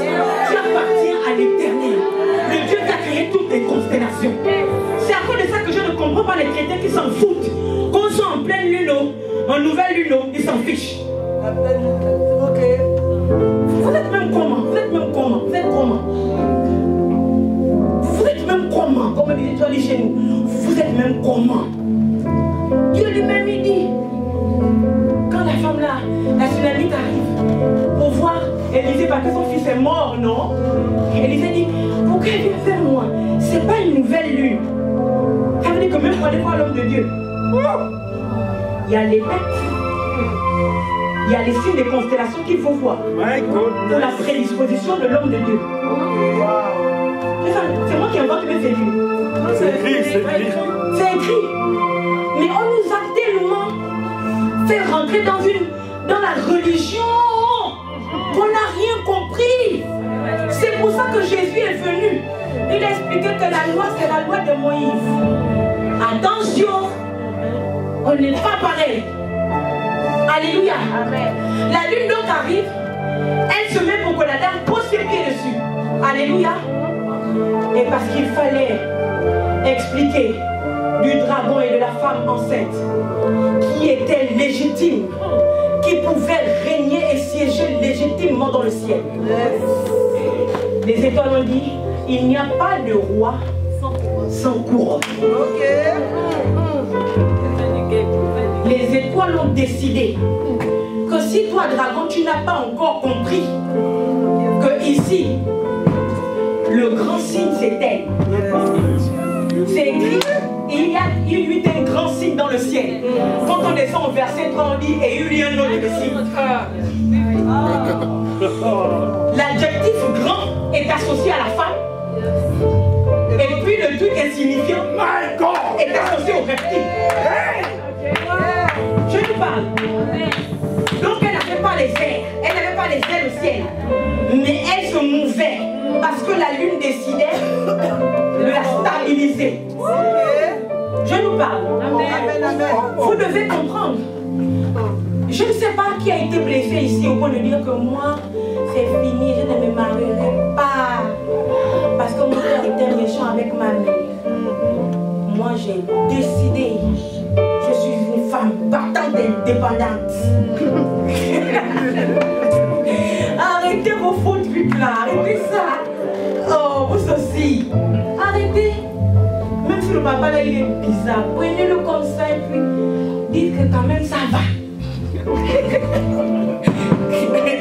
tu appartiens à l'éternel. Le Dieu qui a créé toutes les constellations. C'est à cause de ça que je ne comprends pas les chrétiens qui s'en foutent. Qu'on soit en pleine lune, en nouvelle lune, ils s'en fichent. Vous êtes même comment? Vous êtes même comment? Vous êtes comment? Vous êtes même comment? Comme tu dis chez nous. Vous êtes même comment? Dieu lui-même il dit, quand la femme là, la tsunamite arrive pour voir Élisée parce que son fils est mort, non? Élisée dit, pourquoi elle vient faire moi? C'est pas une nouvelle lune. Ça veut dire que même pour aller voir l'homme de Dieu, il y a les bêtes. Il y a les signes des constellations qu'il faut voir pour la prédisposition de l'homme de Dieu. C'est moi qui invente mes écrits. C'est écrit. C'est écrit. Mais on nous a tellement fait rentrer dans la religion qu'on n'a rien compris. C'est pour ça que Jésus est venu. Il a expliqué que la loi, c'est la loi de Moïse. Attention, on n'est pas pareil. Alléluia. Amen. La lune donc arrive, elle se met pour que la dame pose ses pieds dessus. Alléluia. Et parce qu'il fallait expliquer du dragon et de la femme enceinte qui était légitime, qui pouvait régner et siéger légitimement dans le ciel. Les étoiles ont dit, il n'y a pas de roi sans couronne. Les étoiles ont décidé que si toi, dragon, tu n'as pas encore compris que ici, le grand signe c'est elle. C'est écrit, il y eut un grand signe dans le ciel. Quand on descend au verset 3, on dit, et il y eut un autre signe. L'adjectif grand est associé à la femme. Et puis le truc insignifiant est associé au reptile. Je lui parle. Donc elle n'avait pas les airs. Elle n'avait pas les ailes au ciel. Mais elle se mouvait. Parce que la lune décidait de la stabiliser. Je nous parle. Vous devez comprendre. Je ne sais pas qui a été blessé ici au point de dire que moi, c'est fini, je ne me marierai pas. Parce que mon père était méchant avec ma mère. Moi, j'ai décidé. Je suis une femme battante et indépendante. Arrêtez vos faux trucs là. Arrêtez ça. Oh, vous aussi. Arrêtez. Même si le papa là, il est bizarre, prenez-le comme ça et puis dites que quand même ça va.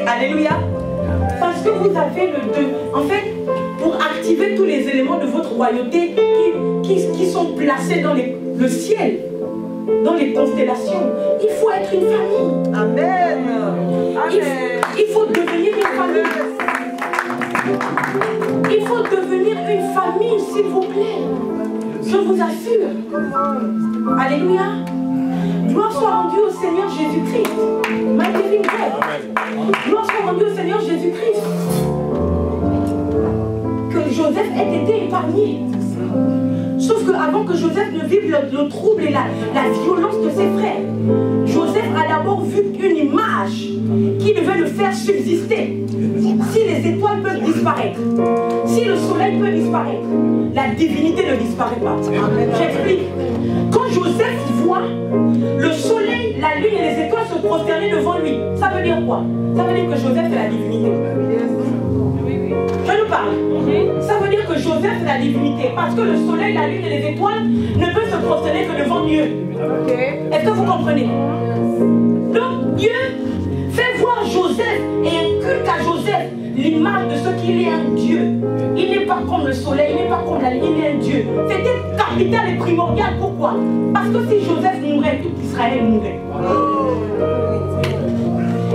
Alléluia. Parce que vous avez le deux. En fait, pour activer tous les éléments de votre royauté qui sont placés dans le ciel, dans les constellations, il faut être une famille. Amen. Il faut devenir une famille. Il faut devenir une famille, s'il vous plaît. Je vous assure. Alléluia. Gloire soit rendue au Seigneur Jésus-Christ. My living God. Gloire soit rendue au Seigneur Jésus-Christ. Que Joseph ait été épargné. Sauf qu'avant que Joseph ne vive le trouble et la violence de ses frères, Joseph a d'abord vu une image qui devait le faire subsister. Si les étoiles peuvent disparaître, si le soleil peut disparaître, la divinité ne disparaît pas. J'explique. Quand Joseph voit le soleil, la lune et les étoiles se prosterner devant lui, ça veut dire quoi? Ça veut dire que Joseph est la divinité. Je nous parle. Ça veut dire que Joseph est la divinité. Parce que le soleil, la lune et les étoiles ne peuvent se prosterner que devant Dieu. Est-ce que vous comprenez? Donc Dieu fait voir Joseph et inculque à Joseph l'image de ce qu'il est un Dieu. Il n'est pas comme le soleil, il n'est pas comme la lune, il est un Dieu. C'était capital et primordial. Pourquoi? Parce que si Joseph mourait, tout Israël mourrait.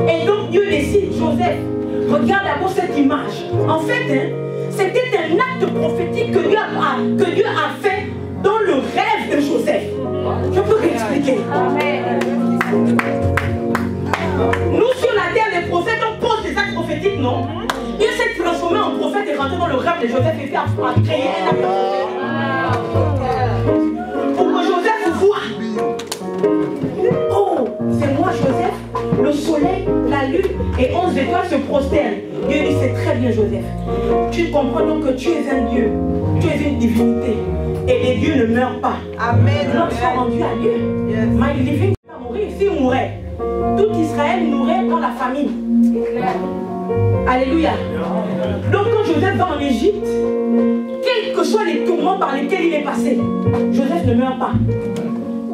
Et donc Dieu décide, Joseph, regarde d'abord cette image. En fait, c'était un acte prophétique que Dieu a fait dans le rêve de Joseph. Je peux réexpliquer. Nous sur la terre, les prophètes, on pose des actes prophétiques, non? Dieu s'est transformé en prophète et rentré dans le rêve de Joseph et fait à créer un acte prophétique. Pour que Joseph voit. Oh, c'est moi Joseph, le soleil, la lune et 11 étoiles se prosternent. Dieu dit, c'est très bien Joseph. Tu comprends donc que tu es un Dieu, tu es une divinité. Et les dieux ne meurent pas. Amen. L'homme sont rendus à Dieu. Yes. My living va mourir. S'il mourait, tout Israël mourrait dans la famine. Alléluia. Donc quand Joseph va en Égypte, quels que soient les tourments par lesquels il est passé, Joseph ne meurt pas.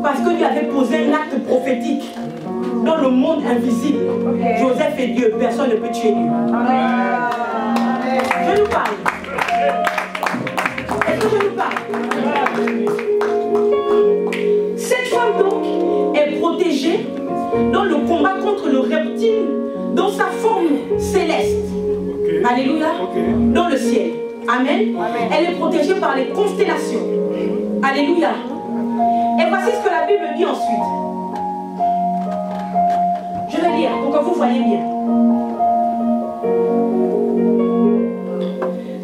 Parce que Dieu avait posé un acte prophétique dans le monde invisible. Okay. Joseph est Dieu, personne ne peut tuer Dieu. Je nous parle. Est-ce que je nous parle? Cette femme donc est protégée dans le combat contre le reptile dans sa forme céleste. Okay. Alléluia. Okay. Dans le ciel. Amen. Amen. Elle est protégée par les constellations. Alléluia. Et voici ce que la Bible dit ensuite. Je vais lire pour que vous voyez bien.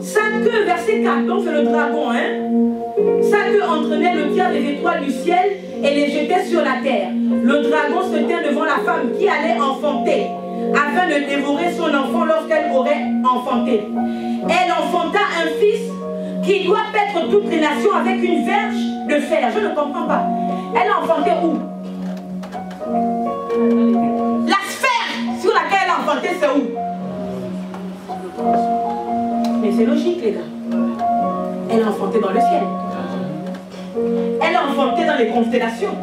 Sa queue, verset 4, donc c'est le dragon, hein. Sa queue entraînait le tiers des étoiles du ciel et les jetait sur la terre. Le dragon se tient devant la femme qui allait enfanter, afin de dévorer son enfant lorsqu'elle aurait enfanté. Elle enfanta un fils qui doit paître toutes les nations avec une verge de fer. Je ne comprends pas. Elle a enfanté où? La sphère sur laquelle elle a enfanté, c'est où? Mais c'est logique, les gars. Elle a enfanté dans le ciel. Elle a enfanté dans les constellations.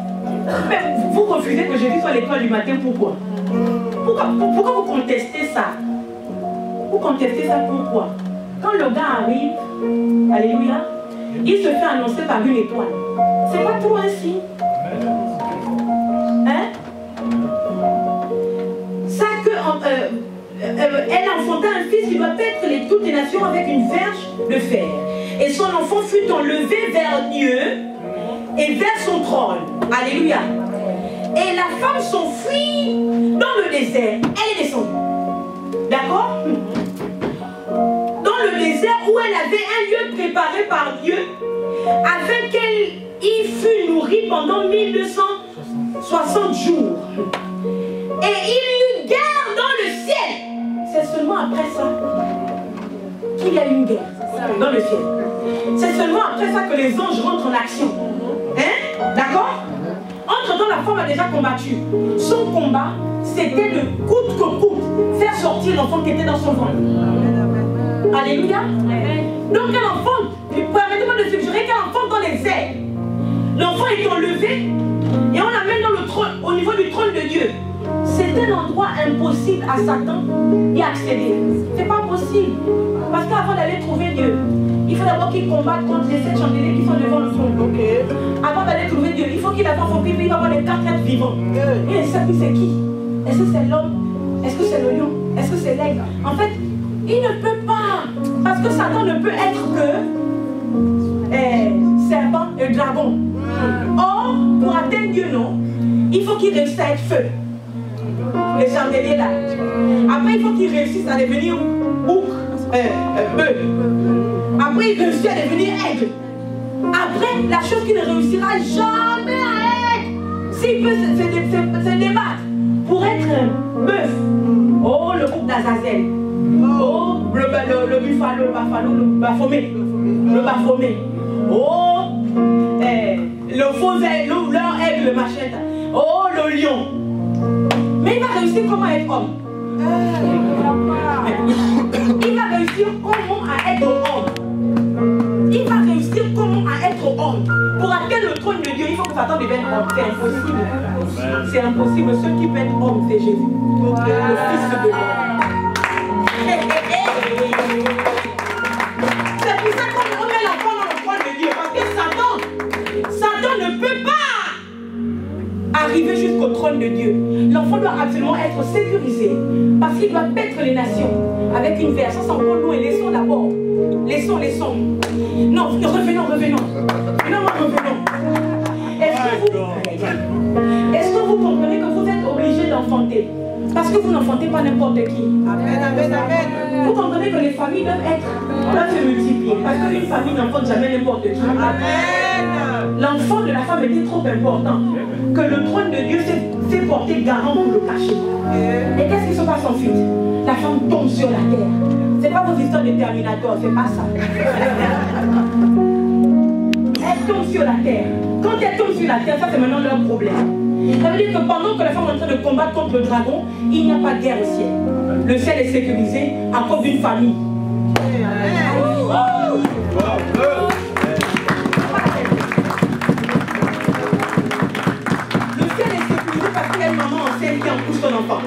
Mais vous refusez que Jésus soit l'étoile du matin, pourquoi? Pourquoi vous contestez ça? Vous contestez ça pourquoi? Quand le gars arrive, alléluia, il se fait annoncer par une étoile. C'est pas trop ainsi. Hein? Ça que elle enfanta un fils qui doit paître toutes les nations avec une verge de fer. Et son enfant fut enlevé vers Dieu et vers son trône. Alléluia. Et la femme s'enfuit dans le désert. Elle est descendue. D'accord? Dans le désert où elle avait un lieu préparé par Dieu afin qu'elle y fût nourrie pendant 1260 jours. Et il y eut guerre dans le ciel. C'est seulement après ça qu'il y a eu une guerre dans le ciel. C'est seulement après ça que les anges rentrent en action. Hein? D'accord? Entre-temps, la femme a déjà combattu. Son combat, c'était de coûte que coûte faire sortir l'enfant qui était dans son ventre. Alléluia. Donc elle enfante. Permettez-moi de suggérer qu'elle enfante dans les airs. L'enfant est enlevé et on l'amène dans le trône, au niveau du trône de Dieu. C'est un endroit impossible à Satan d'y accéder. C'est pas possible. Parce qu'avant d'aller trouver Dieu, il faut d'abord qu'il combatte contre les 7 chandeliers qui sont devant le trône. Okay. Avant d'aller trouver Dieu, il faut qu'il attende son pipi, il va voir les 4 êtres vivants. Et il sait plus c'est qui. Est-ce que c'est l'homme? Est-ce que c'est le lion? Est-ce que c'est l'aigle? En fait, il ne peut pas. Parce que Satan ne peut être que serpent et dragon. Or, pour atteindre Dieu, non. Il faut qu'il réussisse à être feu. Les chandeliers là. Après, il faut qu'il réussisse à devenir bouc, bœuf. Après, il réussit à devenir aigle. Après, la chose qu'il ne réussira jamais à être, s'il peut se débattre pour être bœuf. Oh, le groupe d'Azazel. Oh, le buffalo, le bafomé. Le bafomé. Oh, le faux aigle, leur aigle, machin. Oh, le lion. Mais il va réussir comment être homme. Il va réussir comment à être homme. Il va réussir comment à être homme. Pour atteindre le trône de Dieu, il faut que Satan devienne homme. C'est impossible. C'est impossible. Celui qui peut être homme, c'est Jésus. Le Fils de Dieu. C'est pour ça qu'on met l'enfant dans le trône de Dieu. Parce que Satan ne peut pas arriver jusqu'au trône de Dieu. L'enfant doit absolument être sécurisé parce qu'il doit paître les nations avec une verse. Ça c'est encore loin. Laissons d'abord. Laissons. Non, revenons. Est-ce que vous comprenez que vous êtes obligé d'enfanter? Parce que vous n'enfantez pas n'importe qui. Amen. Vous comprenez que les familles doivent se multiplier. Parce qu'une famille n'enfante jamais n'importe qui. Amen. L'enfant de la femme était trop important que le trône de Dieu s'est porté garant pour le cacher. Et qu'est-ce qui se passe ensuite? La femme tombe sur la terre. C'est pas vos histoires de Terminator, c'est pas ça. Elle tombe sur la terre. Quand elle tombe sur la terre, ça c'est maintenant leur problème. Ça veut dire que pendant que la femme est en train de combattre contre le dragon, il n'y a pas de guerre au ciel. Le ciel est sécurisé à cause d'une famille. Le ciel est sécurisé parce qu'il y a une maman enceinte qui accouche son enfant.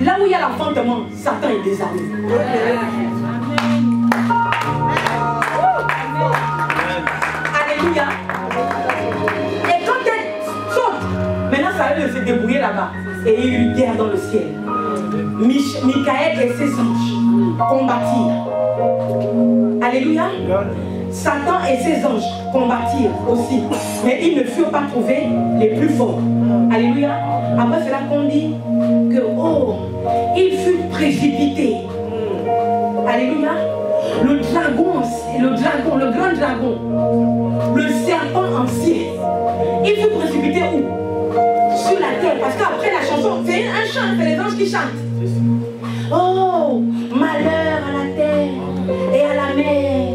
Là où il y a l'enfantement, Satan est désarmé. Alléluia. Et quand elle saute, maintenant ça va se débrouiller là-bas. Et il y a eu une guerre dans le ciel. Michael et ses anges combattirent. Alléluia. Satan et ses anges combattirent aussi. Mais ils ne furent pas trouvés les plus forts. Alléluia. Après c'est là qu'on dit que il fut précipité. Alléluia. Le grand dragon, le serpent ancien, il fut précipité où? Sur la terre. Parce qu'après la chanson, c'est un chant, c'est les anges qui chantent. Oh, malheur à la terre et à la mer.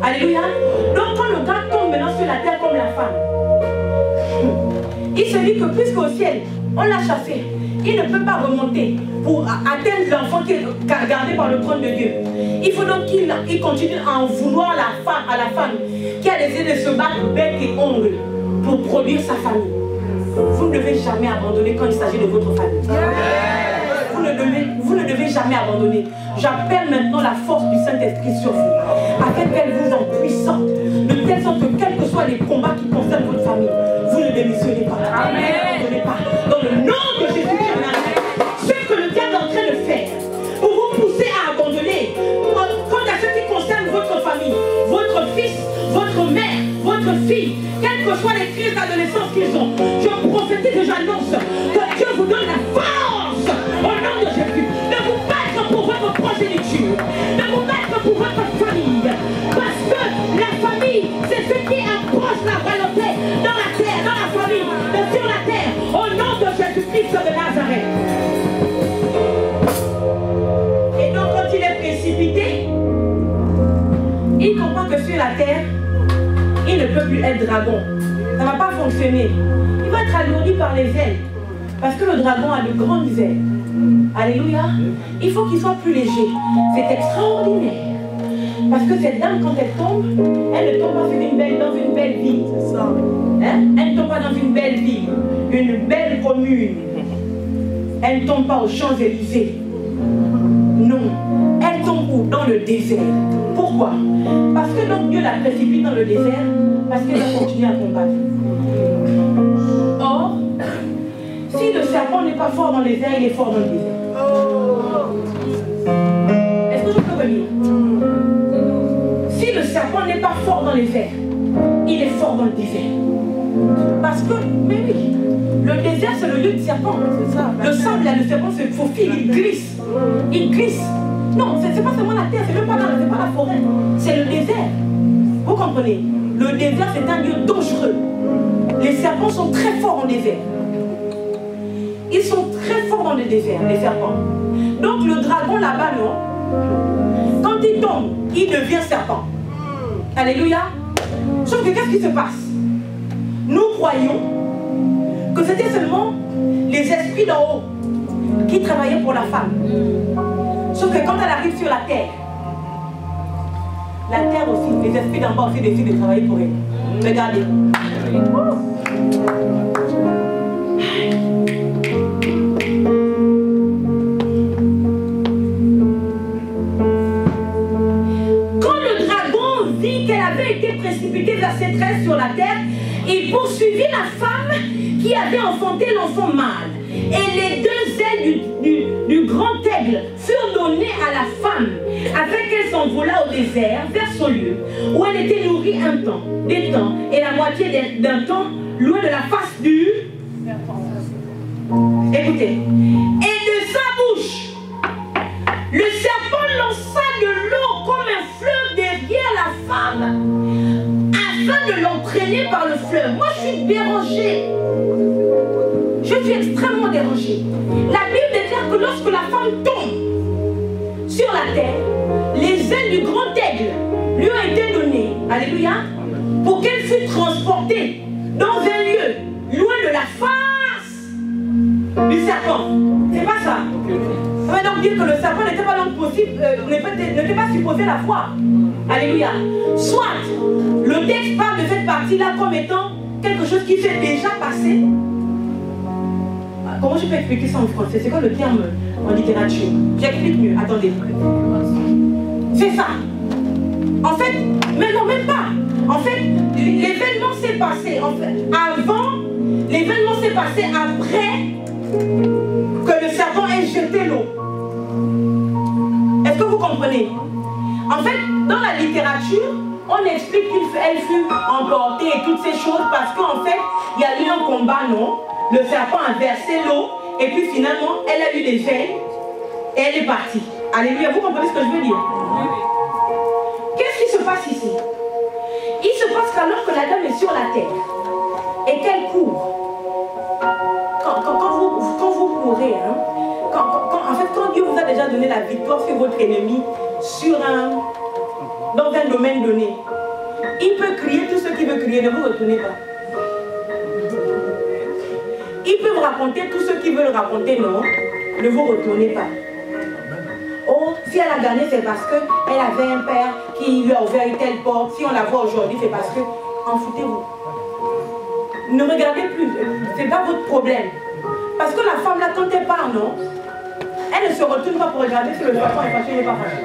Alléluia. Donc quand le gars tombe maintenant sur la terre comme la femme, il se dit que puisqu'au ciel, on l'a chassé, il ne peut pas remonter pour atteindre l'enfant qui est gardé par le trône de Dieu. Il faut donc qu'il continue à en vouloir à la femme qui a décidé de se battre bec et ongle pour produire sa famille. Vous ne devez jamais abandonner quand il s'agit de votre famille. Vous ne devez jamais abandonner. J'appelle maintenant la force du Saint-Esprit sur vous, afin qu'elle vous en puissante, de telle sorte que quels que soient les combats qui concernent votre famille, vous ne démissionnez pas. Amen. Ne abandonnez pas. Dans le nom de Jésus-Christ, ce que le diable est en train de faire pour vous pousser à abandonner, quant à ce qui concerne votre famille, votre fils, votre mère, votre fille, quelles que soient les crises d'adolescence qu'ils ont, je prophétise et j'annonce que Dieu vous donne la force au nom de Jésus de vous battre pour votre progéniture, de vous battre pour votre famille, parce que la famille, c'est ce qui approche la royauté dans la terre, dans la famille, sur la terre, au nom de Jésus-Christ de Nazareth. Et donc quand il est précipité, il comprend que sur la terre, il ne peut plus être dragon. Ça ne va pas fonctionner. Il va être alourdi par les ailes. Parce que le dragon a de grandes ailes. Alléluia. Il faut qu'il soit plus léger. C'est extraordinaire. Parce que cette dame, quand elle ne tombe pas dans une belle ville. Hein? Elle ne tombe pas dans une belle ville, une belle commune. Elle ne tombe pas aux Champs-Élysées. Non. Elle tombe où? Dans le désert. Pourquoi? Parce que donc Dieu la précipite dans le désert, parce qu'elle va continuer à combattre. Or, si le serpent n'est pas fort dans les airs, il est fort dans le désert. Est-ce que je peux venir? Si le serpent n'est pas fort dans les airs, il est fort dans le désert. Parce que, mais oui, le désert c'est le lieu du serpent. Le sable, là, le serpent se faufile, il glisse. Il glisse. Non, c'est pas seulement la terre, c'est même pas la forêt. C'est le désert. Vous comprenez? Le désert, c'est un lieu dangereux. Les serpents sont très forts en désert. Ils sont très forts dans le désert, les serpents. Donc le dragon là-bas, non? Quand il tombe, il devient serpent. Alléluia. Sauf que qu'est-ce qui se passe? Nous croyons que c'était seulement les esprits d'en haut qui travaillaient pour la femme. Sauf que quand elle arrive sur la terre aussi, les esprits d'en bas aussi décident de travailler pour elle. Regardez. Quand le dragon vit qu'elle avait été précipitée verset 13 sur la terre, il poursuivit la femme qui avait enfanté l'enfant mâle. Et les deux ailes du grand aigle furent données à la femme, afin qu'elle s'envolât au désert vers son lieu, où elle était nourrie un temps, des temps, et la moitié d'un temps, loin de la face du... Écoutez. Et de sa bouche, le serpent lança de l'eau comme un fleuve derrière la femme, afin de l'entraîner par le fleuve. Moi, je suis dérangée. Je suis extrêmement dérangée. La Bible déclare que lorsque la femme tombe sur la terre, les ailes du grand aigle lui ont été données, alléluia, pour qu'elle fût transportée dans un lieu loin de la face du serpent. C'est pas ça. Ça veut donc dire que le serpent n'était pas donc possible, n'était pas supposé la voir. Alléluia. Soit le texte parle de cette partie-là comme étant quelque chose qui s'est déjà passé. Comment je peux expliquer ça en français? C'est quoi le terme en littérature? J'explique mieux. Attendez. C'est ça. En fait, mais non, même pas. En fait, l'événement s'est passé. En fait, avant, l'événement s'est passé après que le serpent ait jeté l'eau. Est-ce que vous comprenez? En fait, dans la littérature, on explique qu'elle fut emportée et toutes ces choses parce qu'en fait, il y a eu un combat, non? Le serpent a versé l'eau et puis finalement, elle a eu des ailes et elle est partie. Alléluia, vous comprenez ce que je veux dire? Qu'est-ce qui se passe ici? Il se passe qu'alors que la dame est sur la terre et qu'elle court, quand vous courez, hein, en fait, quand Dieu vous a déjà donné la victoire sur votre ennemi, dans un domaine donné, il peut crier tout ce qu'il veut crier, ne vous retournez pas. Il peut vous raconter tout ce qu'il veut raconter, non? Ne vous retournez pas. Oh, si elle a gagné, c'est parce qu'elle avait un père qui lui a ouvert une telle porte. Si on la voit aujourd'hui, c'est parce que... En foutez-vous. Ne regardez plus. Ce n'est pas votre problème. Parce que la femme là, quand elle part, non? Elle ne se retourne pas pour regarder si le serpent est fâché ou n'est pas fâché.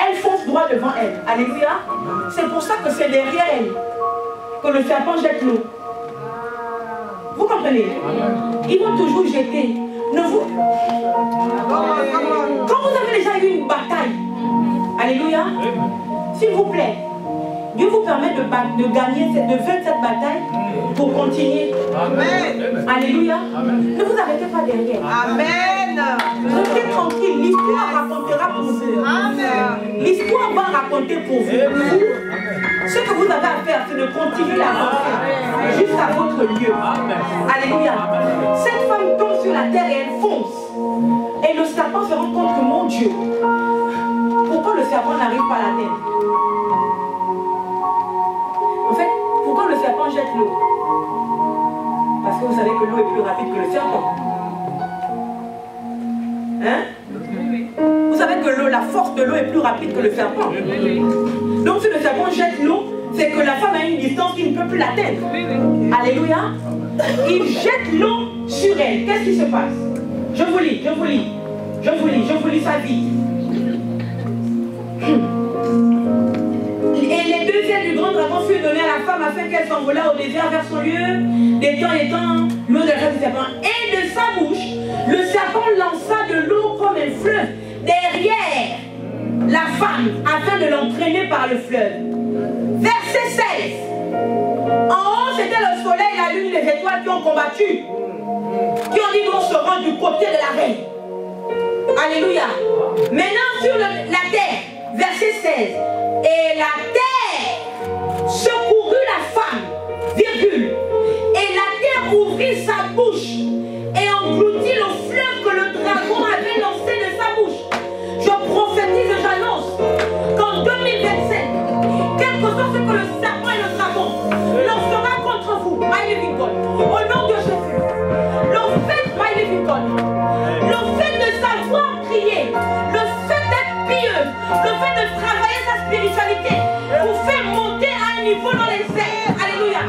Elle fonce droit devant elle. Alléluia. C'est pour ça que c'est derrière elle que le serpent jette l'eau. Vous comprenez? Ils vont toujours jeter. Ne vous... Quand vous avez déjà eu une bataille, alléluia, s'il vous plaît, Dieu vous permet de gagner, de faire cette bataille pour continuer. Amen. Alléluia. Amen. Ne vous arrêtez pas derrière. Amen. Restez tranquille. L'histoire racontera pour vous. Amen. L'histoire va raconter pour vous. Ce que vous avez à faire, c'est de continuer l'aventure jusqu'à votre lieu. Amen. Alléluia. Cette femme tombe sur la terre et elle fonce. Et le serpent se rend compte que, mon Dieu, pourquoi le serpent n'arrive pas à la terre? En fait, pourquoi le serpent jette l'eau? Parce que vous savez que l'eau est plus rapide que le serpent. Hein? Vous savez que la force de l'eau est plus rapide que le serpent. Donc si le serpent jette l'eau, c'est que la femme a une distance qui ne peut plus l'atteindre. Alléluia. Il jette l'eau sur elle. Qu'est-ce qui se passe? Je vous lis ça vite. Et les deux ailes du grand dragon furent données à la femme afin qu'elle s'envolât au désert vers son lieu, des temps, l'eau de la face du serpent. Et de sa bouche, le serpent lança de l'eau comme un fleuve derrière la femme afin de l'entraîner par le fleuve. Verset 16. En haut, c'était le soleil, la lune, les étoiles qui ont combattu, qui ont dit qu'on se rend du côté de la reine. Alléluia. Maintenant sur la terre, verset 16. Et la terre secourut la femme, virgule. Et la terre ouvrit sa bouche et engloutit le fleuve que le dragon avait lancé de sa bouche. Je prophétise et j'annonce qu'en 2027, quel que soit ce que le serpent et le dragon lancera contre vous, my living God, au nom de Jésus, le fait, my living God, le fait de savoir prier, le fait d'être pieux, le fait de travailler sa spiritualité, vous fait monter à un niveau dans les airs. Alléluia.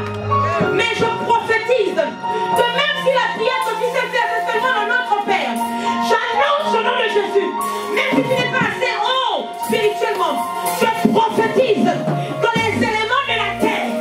Mais je prophétise que même si la prière que tu sais faire, c'est seulement dans notre Père, j'annonce au nom de Jésus, même si tu n'es pas assez haut spirituellement, je prophétise que les éléments de la terre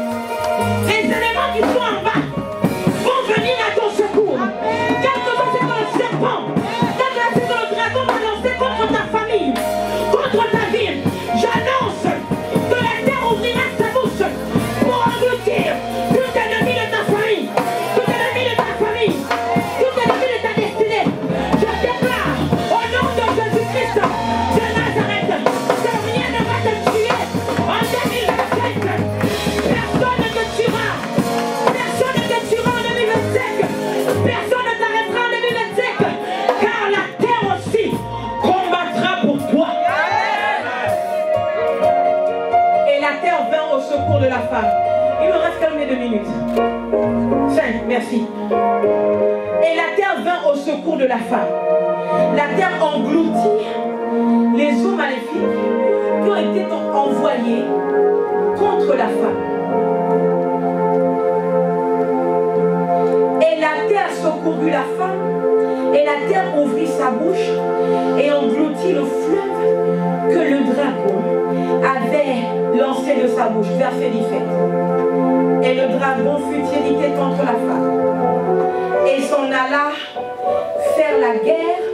Merci. Et la terre vint au secours de la femme. La terre engloutit les eaux maléfiques qui ont été envoyées contre la femme. Et la terre secourut la femme, et la terre ouvrit sa bouche et engloutit le fleuve que le dragon avait lancé de sa bouche. Verset 17. Et le dragon fut irrité contre la femme et s'en alla faire la guerre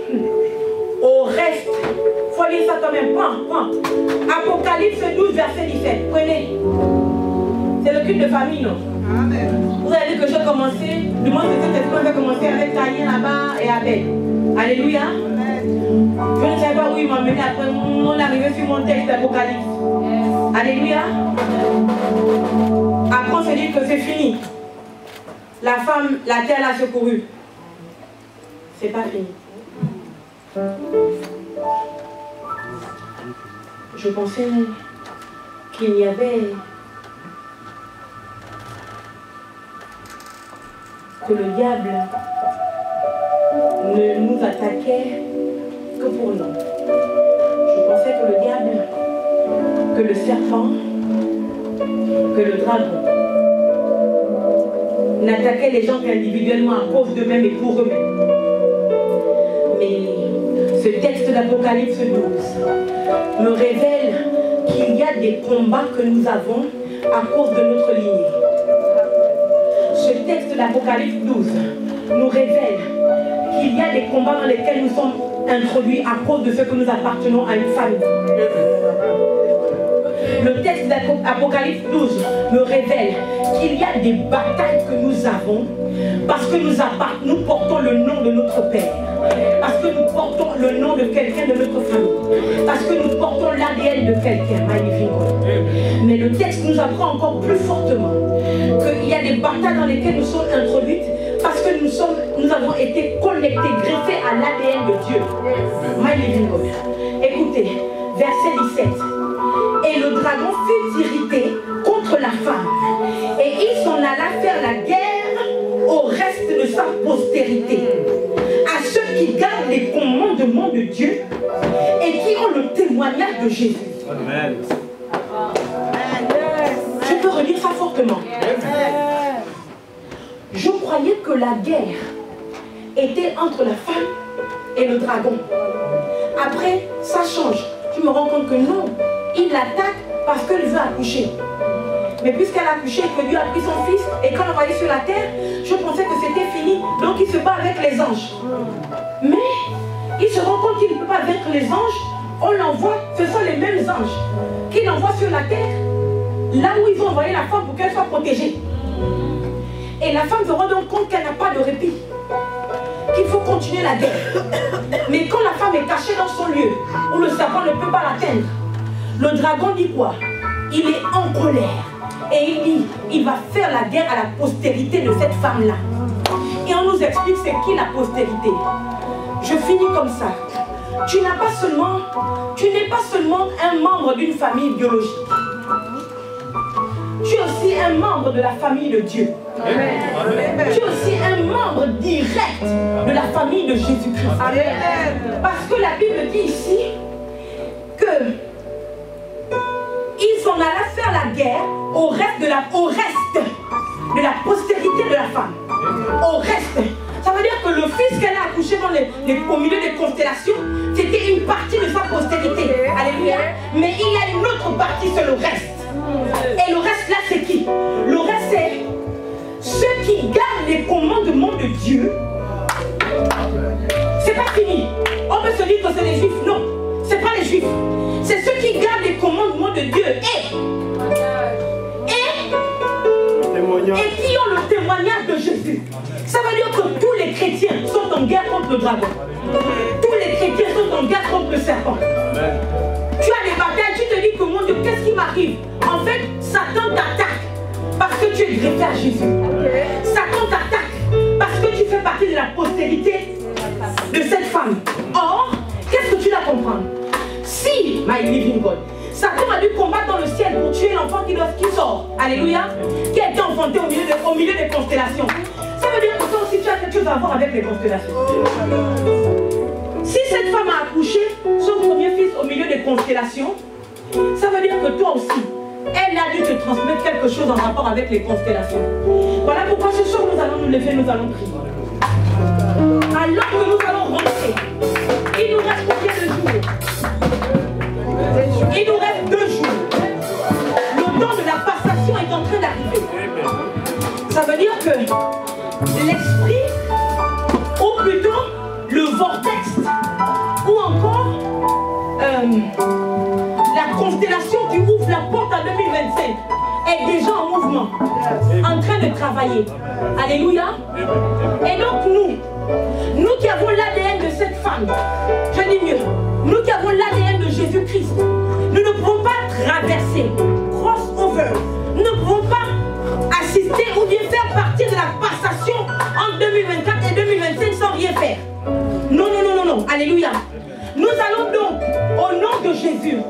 au reste. Il faut lire ça quand même. Prends. Apocalypse 12, verset 17. Prenez. C'est le culte de famille, non? Amen. Vous avez dit que j'ai commencé, du moins que cet esprit avait commencé avec Caïn là-bas et Abel. Alléluia. Amen. Je ne sais pas où il m'a mené après mon arrivée sur mon texte d'Apocalypse. Yes. Alléluia. Après on se dit que c'est fini. La femme, la terre l'a secouru. C'est pas fini. Je pensais qu'il y avait que le diable ne nous attaquait que pour nous. Je pensais que le diable, que le serpent, que le dragon n'attaquait les gens qu'individuellement à cause d'eux-mêmes et pour eux-mêmes. Mais ce texte d'Apocalypse 12 me révèle qu'il y a des combats que nous avons à cause de notre lignée. Ce texte d'Apocalypse 12 nous révèle qu'il y a des combats dans lesquels nous sommes introduits à cause de ce que nous appartenons à une famille. Le texte d'Apocalypse 12 me révèle qu'il y a des batailles que nous avons parce que nous portons le nom de notre Père, parce que nous portons le nom de quelqu'un de notre famille, parce que nous portons l'ADN de quelqu'un. Mais le texte nous apprend encore plus fortement qu'il y a des batailles dans lesquelles nous sommes introduites parce que nous avons été connectés, greffés à l'ADN de Dieu. Écoutez, verset 17. Et le dragon fut irrité contre la femme, et il s'en alla faire la guerre au reste de sa postérité, à ceux qui gardent les commandements de Dieu et qui ont le témoignage de Jésus. Amen. Je peux relire ça fortement. Je croyais que la guerre était entre la femme et le dragon. Après, ça change. Je me rends compte que non. Il l'attaque parce qu'elle veut accoucher. Mais puisqu'elle a accouché et que Dieu a pris son fils, et quand on va aller sur la terre, je pensais que c'était fini. Donc il se bat avec les anges. Mais il se rend compte qu'il ne peut pas vaincre les anges. On l'envoie, ce sont les mêmes anges qu'il envoie sur la terre, là où ils ont envoyé la femme pour qu'elle soit protégée. Et la femme se rend donc compte qu'elle n'a pas de répit, qu'il faut continuer la guerre. Mais quand la femme est cachée dans son lieu, où le serpent ne peut pas l'atteindre, le dragon dit quoi? Il est en colère. Et il dit, il va faire la guerre à la postérité de cette femme-là. Et on nous explique c'est qui la postérité. Je finis comme ça. Tu n'es pas seulement un membre d'une famille biologique. Tu es aussi un membre de la famille de Dieu. Amen. Tu es aussi un membre direct de la famille de Jésus-Christ. Parce que la Bible dit ici que il s'en alla faire la guerre au reste de la postérité de la femme. Au reste. Ça veut dire que le fils qu'elle a accouché au milieu des constellations, c'était une partie de sa postérité. Alléluia. Mais il y a une autre partie, c'est le reste. Et le reste là, c'est qui? Le reste, c'est ceux qui gardent les commandements de Dieu. C'est pas fini. On peut se dire que c'est les juifs. Non, c'est pas les juifs. C'est ceux qui gardent les commandements de Dieu et qui ont le témoignage de Jésus. Ça veut dire que tous les chrétiens sont en guerre contre le dragon. Tous les chrétiens sont en guerre contre le serpent. Tu as des batailles, tu te dis que mon Dieu, qu'est-ce qui m'arrive? En fait, Satan t'attaque parce que tu es greffé à Jésus. Satan t'attaque parce que tu fais partie de la postérité de cette femme. Or, qu'est-ce que tu dois comprendre? Si, my living God, Satan a dû combattre dans le ciel pour tuer l'enfant qui sort. Alléluia. Qui a été enfanté au milieu des constellations. Ça veut à voir avec les constellations. Si cette femme a accouché son premier fils au milieu des constellations, ça veut dire que toi aussi, elle a dû te transmettre quelque chose en rapport avec les constellations. Voilà pourquoi ce soir nous allons nous lever, nous allons prier. Alors que nous allons rentrer, il nous reste combien de jours? Il nous reste 2 jours. Le temps de la passation est en train d'arriver. Ça veut dire que l'esprit, ou plutôt le vortex, ou encore la constellation qui ouvre la porte à 2025 est déjà en mouvement, en train de travailler. Alléluia. Et donc nous qui avons l'ADN de cette femme, je dis mieux, nous qui avons l'ADN de Jésus-Christ, nous ne pouvons pas traverser, crossover, nous ne pouvons pas assister ou bien faire partie de la passation entre 2024 et 2025 sans rien faire. Non, non, non, non, non. Alléluia. Nous allons donc, au nom de Jésus,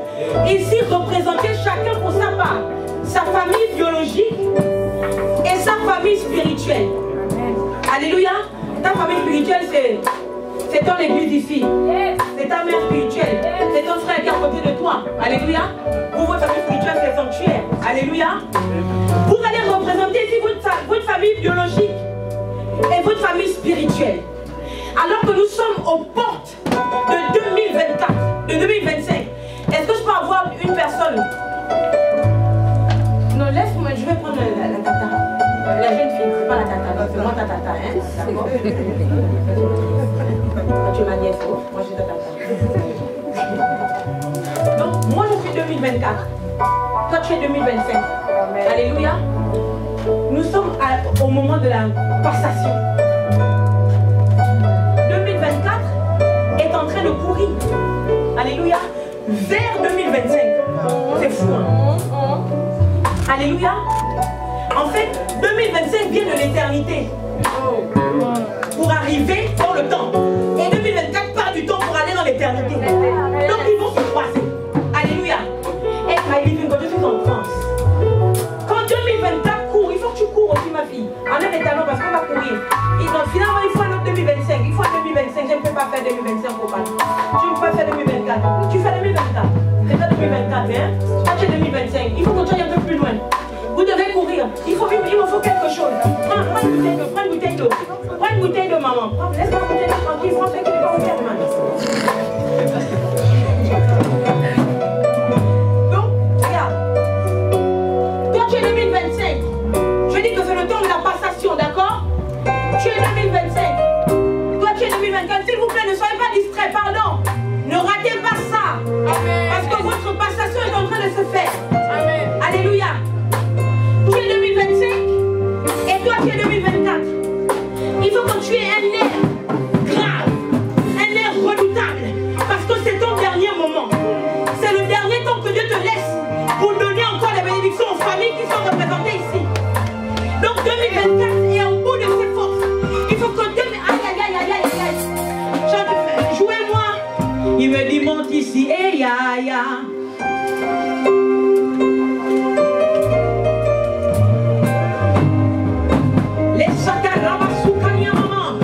ici représenter chacun pour sa part, sa famille biologique et sa famille spirituelle. Alléluia. Ta famille spirituelle, c'est ton église ici. C'est ta mère spirituelle. C'est ton frère qui est à côté de toi. Alléluia. Pour votre famille spirituelle, c'est le sanctuaire. Alléluia. Vous allez représenter ici votre famille biologique et votre famille spirituelle. Alors que nous sommes aux portes de 2024, de 2025. Est-ce que je peux avoir une personne? Non, laisse-moi, je vais prendre la tata. La jeune fille, c'est pas la tata, c'est moi ta tata, hein? D'accord? Tu es ma nièce, moi je suis ta tata. Donc, moi je suis 2024. Toi tu es 2025. Alléluia. Nous sommes au moment de la passation. 2024 est en train de courir. Alléluia. Vers 2025. C'est fou, hein? Alléluia. En fait, 2025 vient de l'éternité pour arriver dans le temps. Et 2024 part du temps pour aller dans l'éternité. Donc ils vont se croiser. Alléluia. Et ma vie, je suis en France. Quand 2024 court, il faut que tu cours aussi, ma fille. Enlève les talons parce qu'on va courir. Et donc finalement, il faut un autre 2025. Il faut un 2025. Je ne peux pas faire 2025 pour pas. Je ne peux pas faire 2024. Tu fais 2024. C'est pas 2024, hein? Toi, tu es 2025. Il faut que tu ailles un peu plus loin. Vous devez courir. Il me faut quelque chose. Prends une bouteille d'eau. Prends une bouteille d'eau. Prends une bouteille d'eau, maman. Laisse-moi une bouteille d'eau tranquille. Prends ce qui ne va pas faire mal. Donc, regarde. Toi, tu es 2025. Je dis que c'est le temps de la passation, d'accord? Tu es 2025. Toi, tu es 2024. S'il vous plaît, ne soyez pas distraits, pardon. Ne ratez pas ça. Amen. Parce que votre passation est en train de se faire. Amen. Alléluia. Tu es 2025 et toi tu es 2024. Il faut que tu aies un air grave, un air redoutable, parce que c'est ton dernier moment. C'est le dernier temps que Dieu te laisse pour donner encore les bénédictions aux familles qui sont représentées ici. Donc 2024 est au bout de ses forces. Il faut que Dieu... Aïe, aïe, aïe, aïe, aïe, aïe. Jouez-moi. Il me dit monte ici. Et ya, ya. Les sakarabasukanya maman.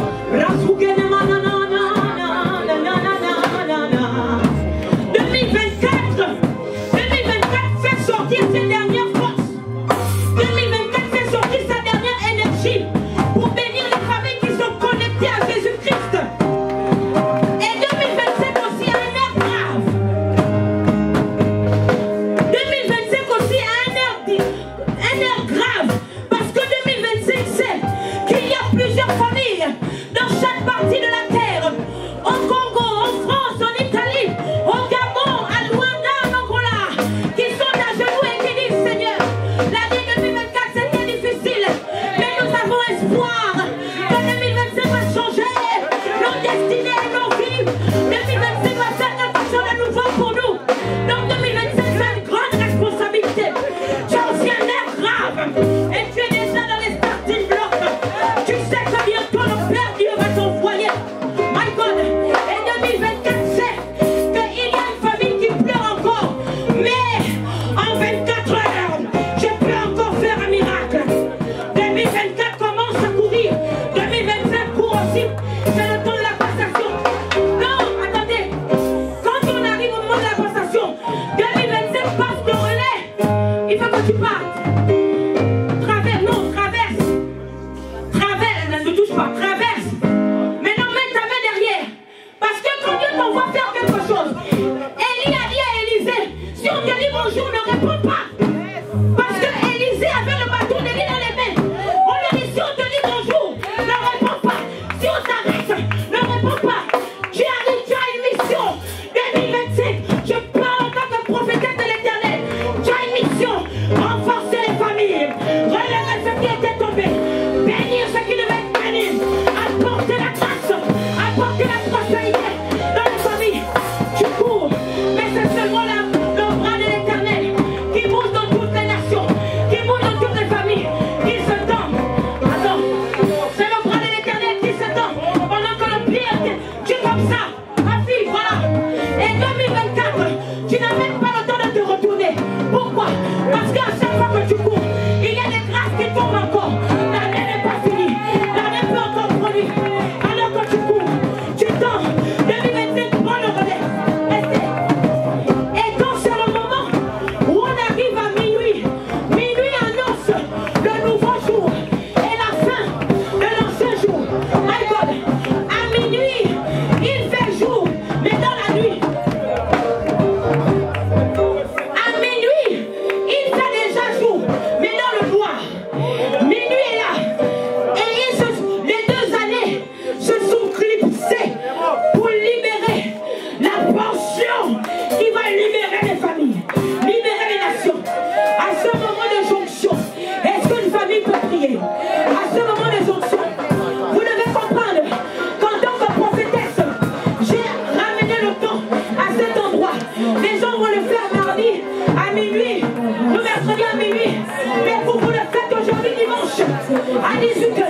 à 18h.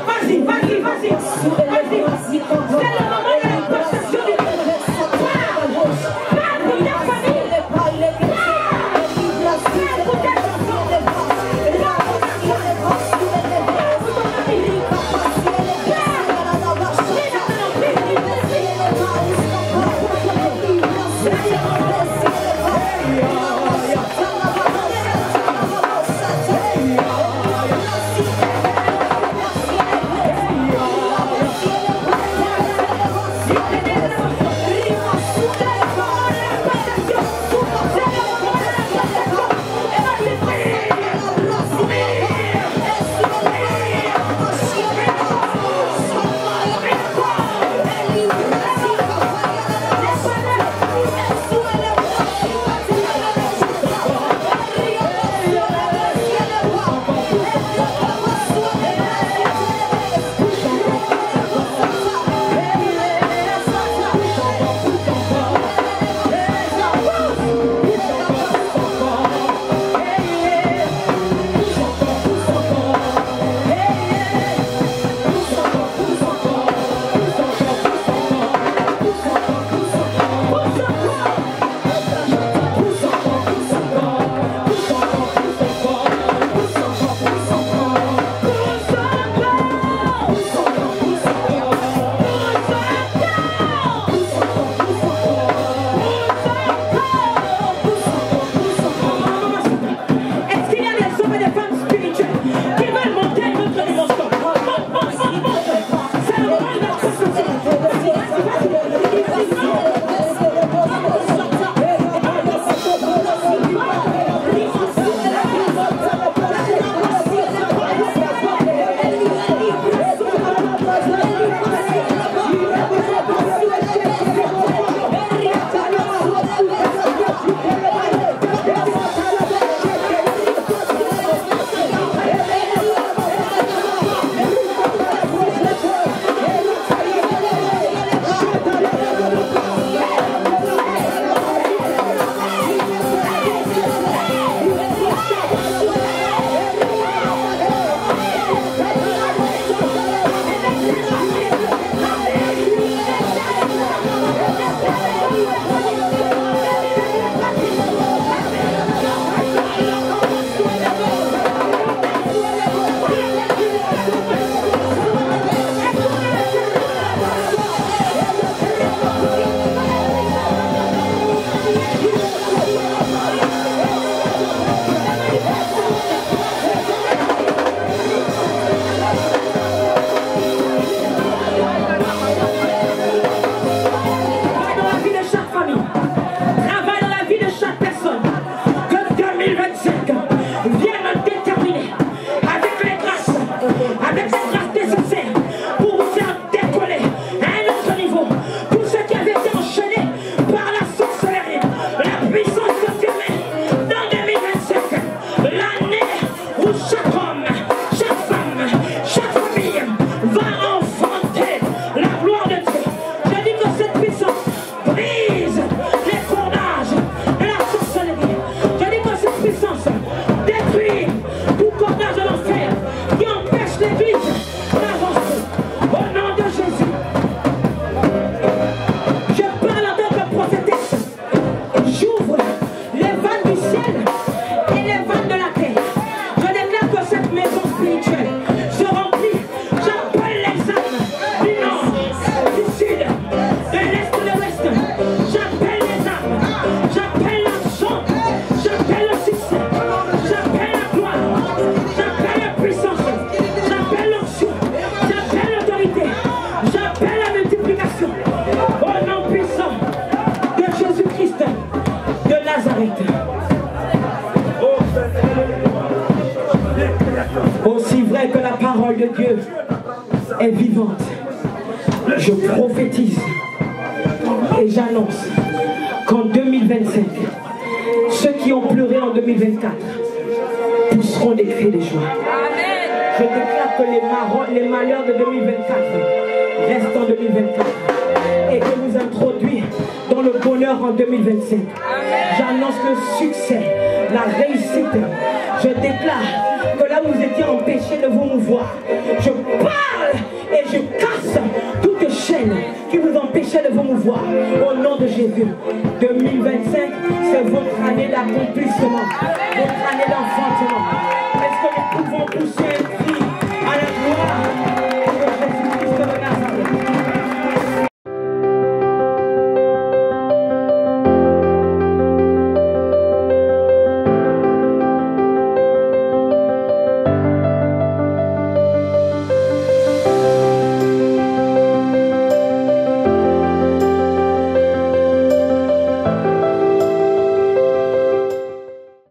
Vas-y, vas-y, vas-y. Vas-y. C'est le moment de la possession de Dieu. Parle pour ta famille. Parle pour tes enfants. Aussi vrai que la parole de Dieu est vivante, je prophétise et j'annonce qu'en 2025, ceux qui ont pleuré en 2024 pousseront des cris de joie. Je déclare que les malheurs de 2024 restent en 2024 et que nous introduisons dans le bonheur en 2025. J'annonce le succès, la réussite. Je déclare que là où vous étiez empêchés de vous mouvoir, mouvoir. Je parle et je casse toute chaîne qui vous empêchait de vous mouvoir. Au nom de Jésus, 2025, c'est votre année d'accomplissement.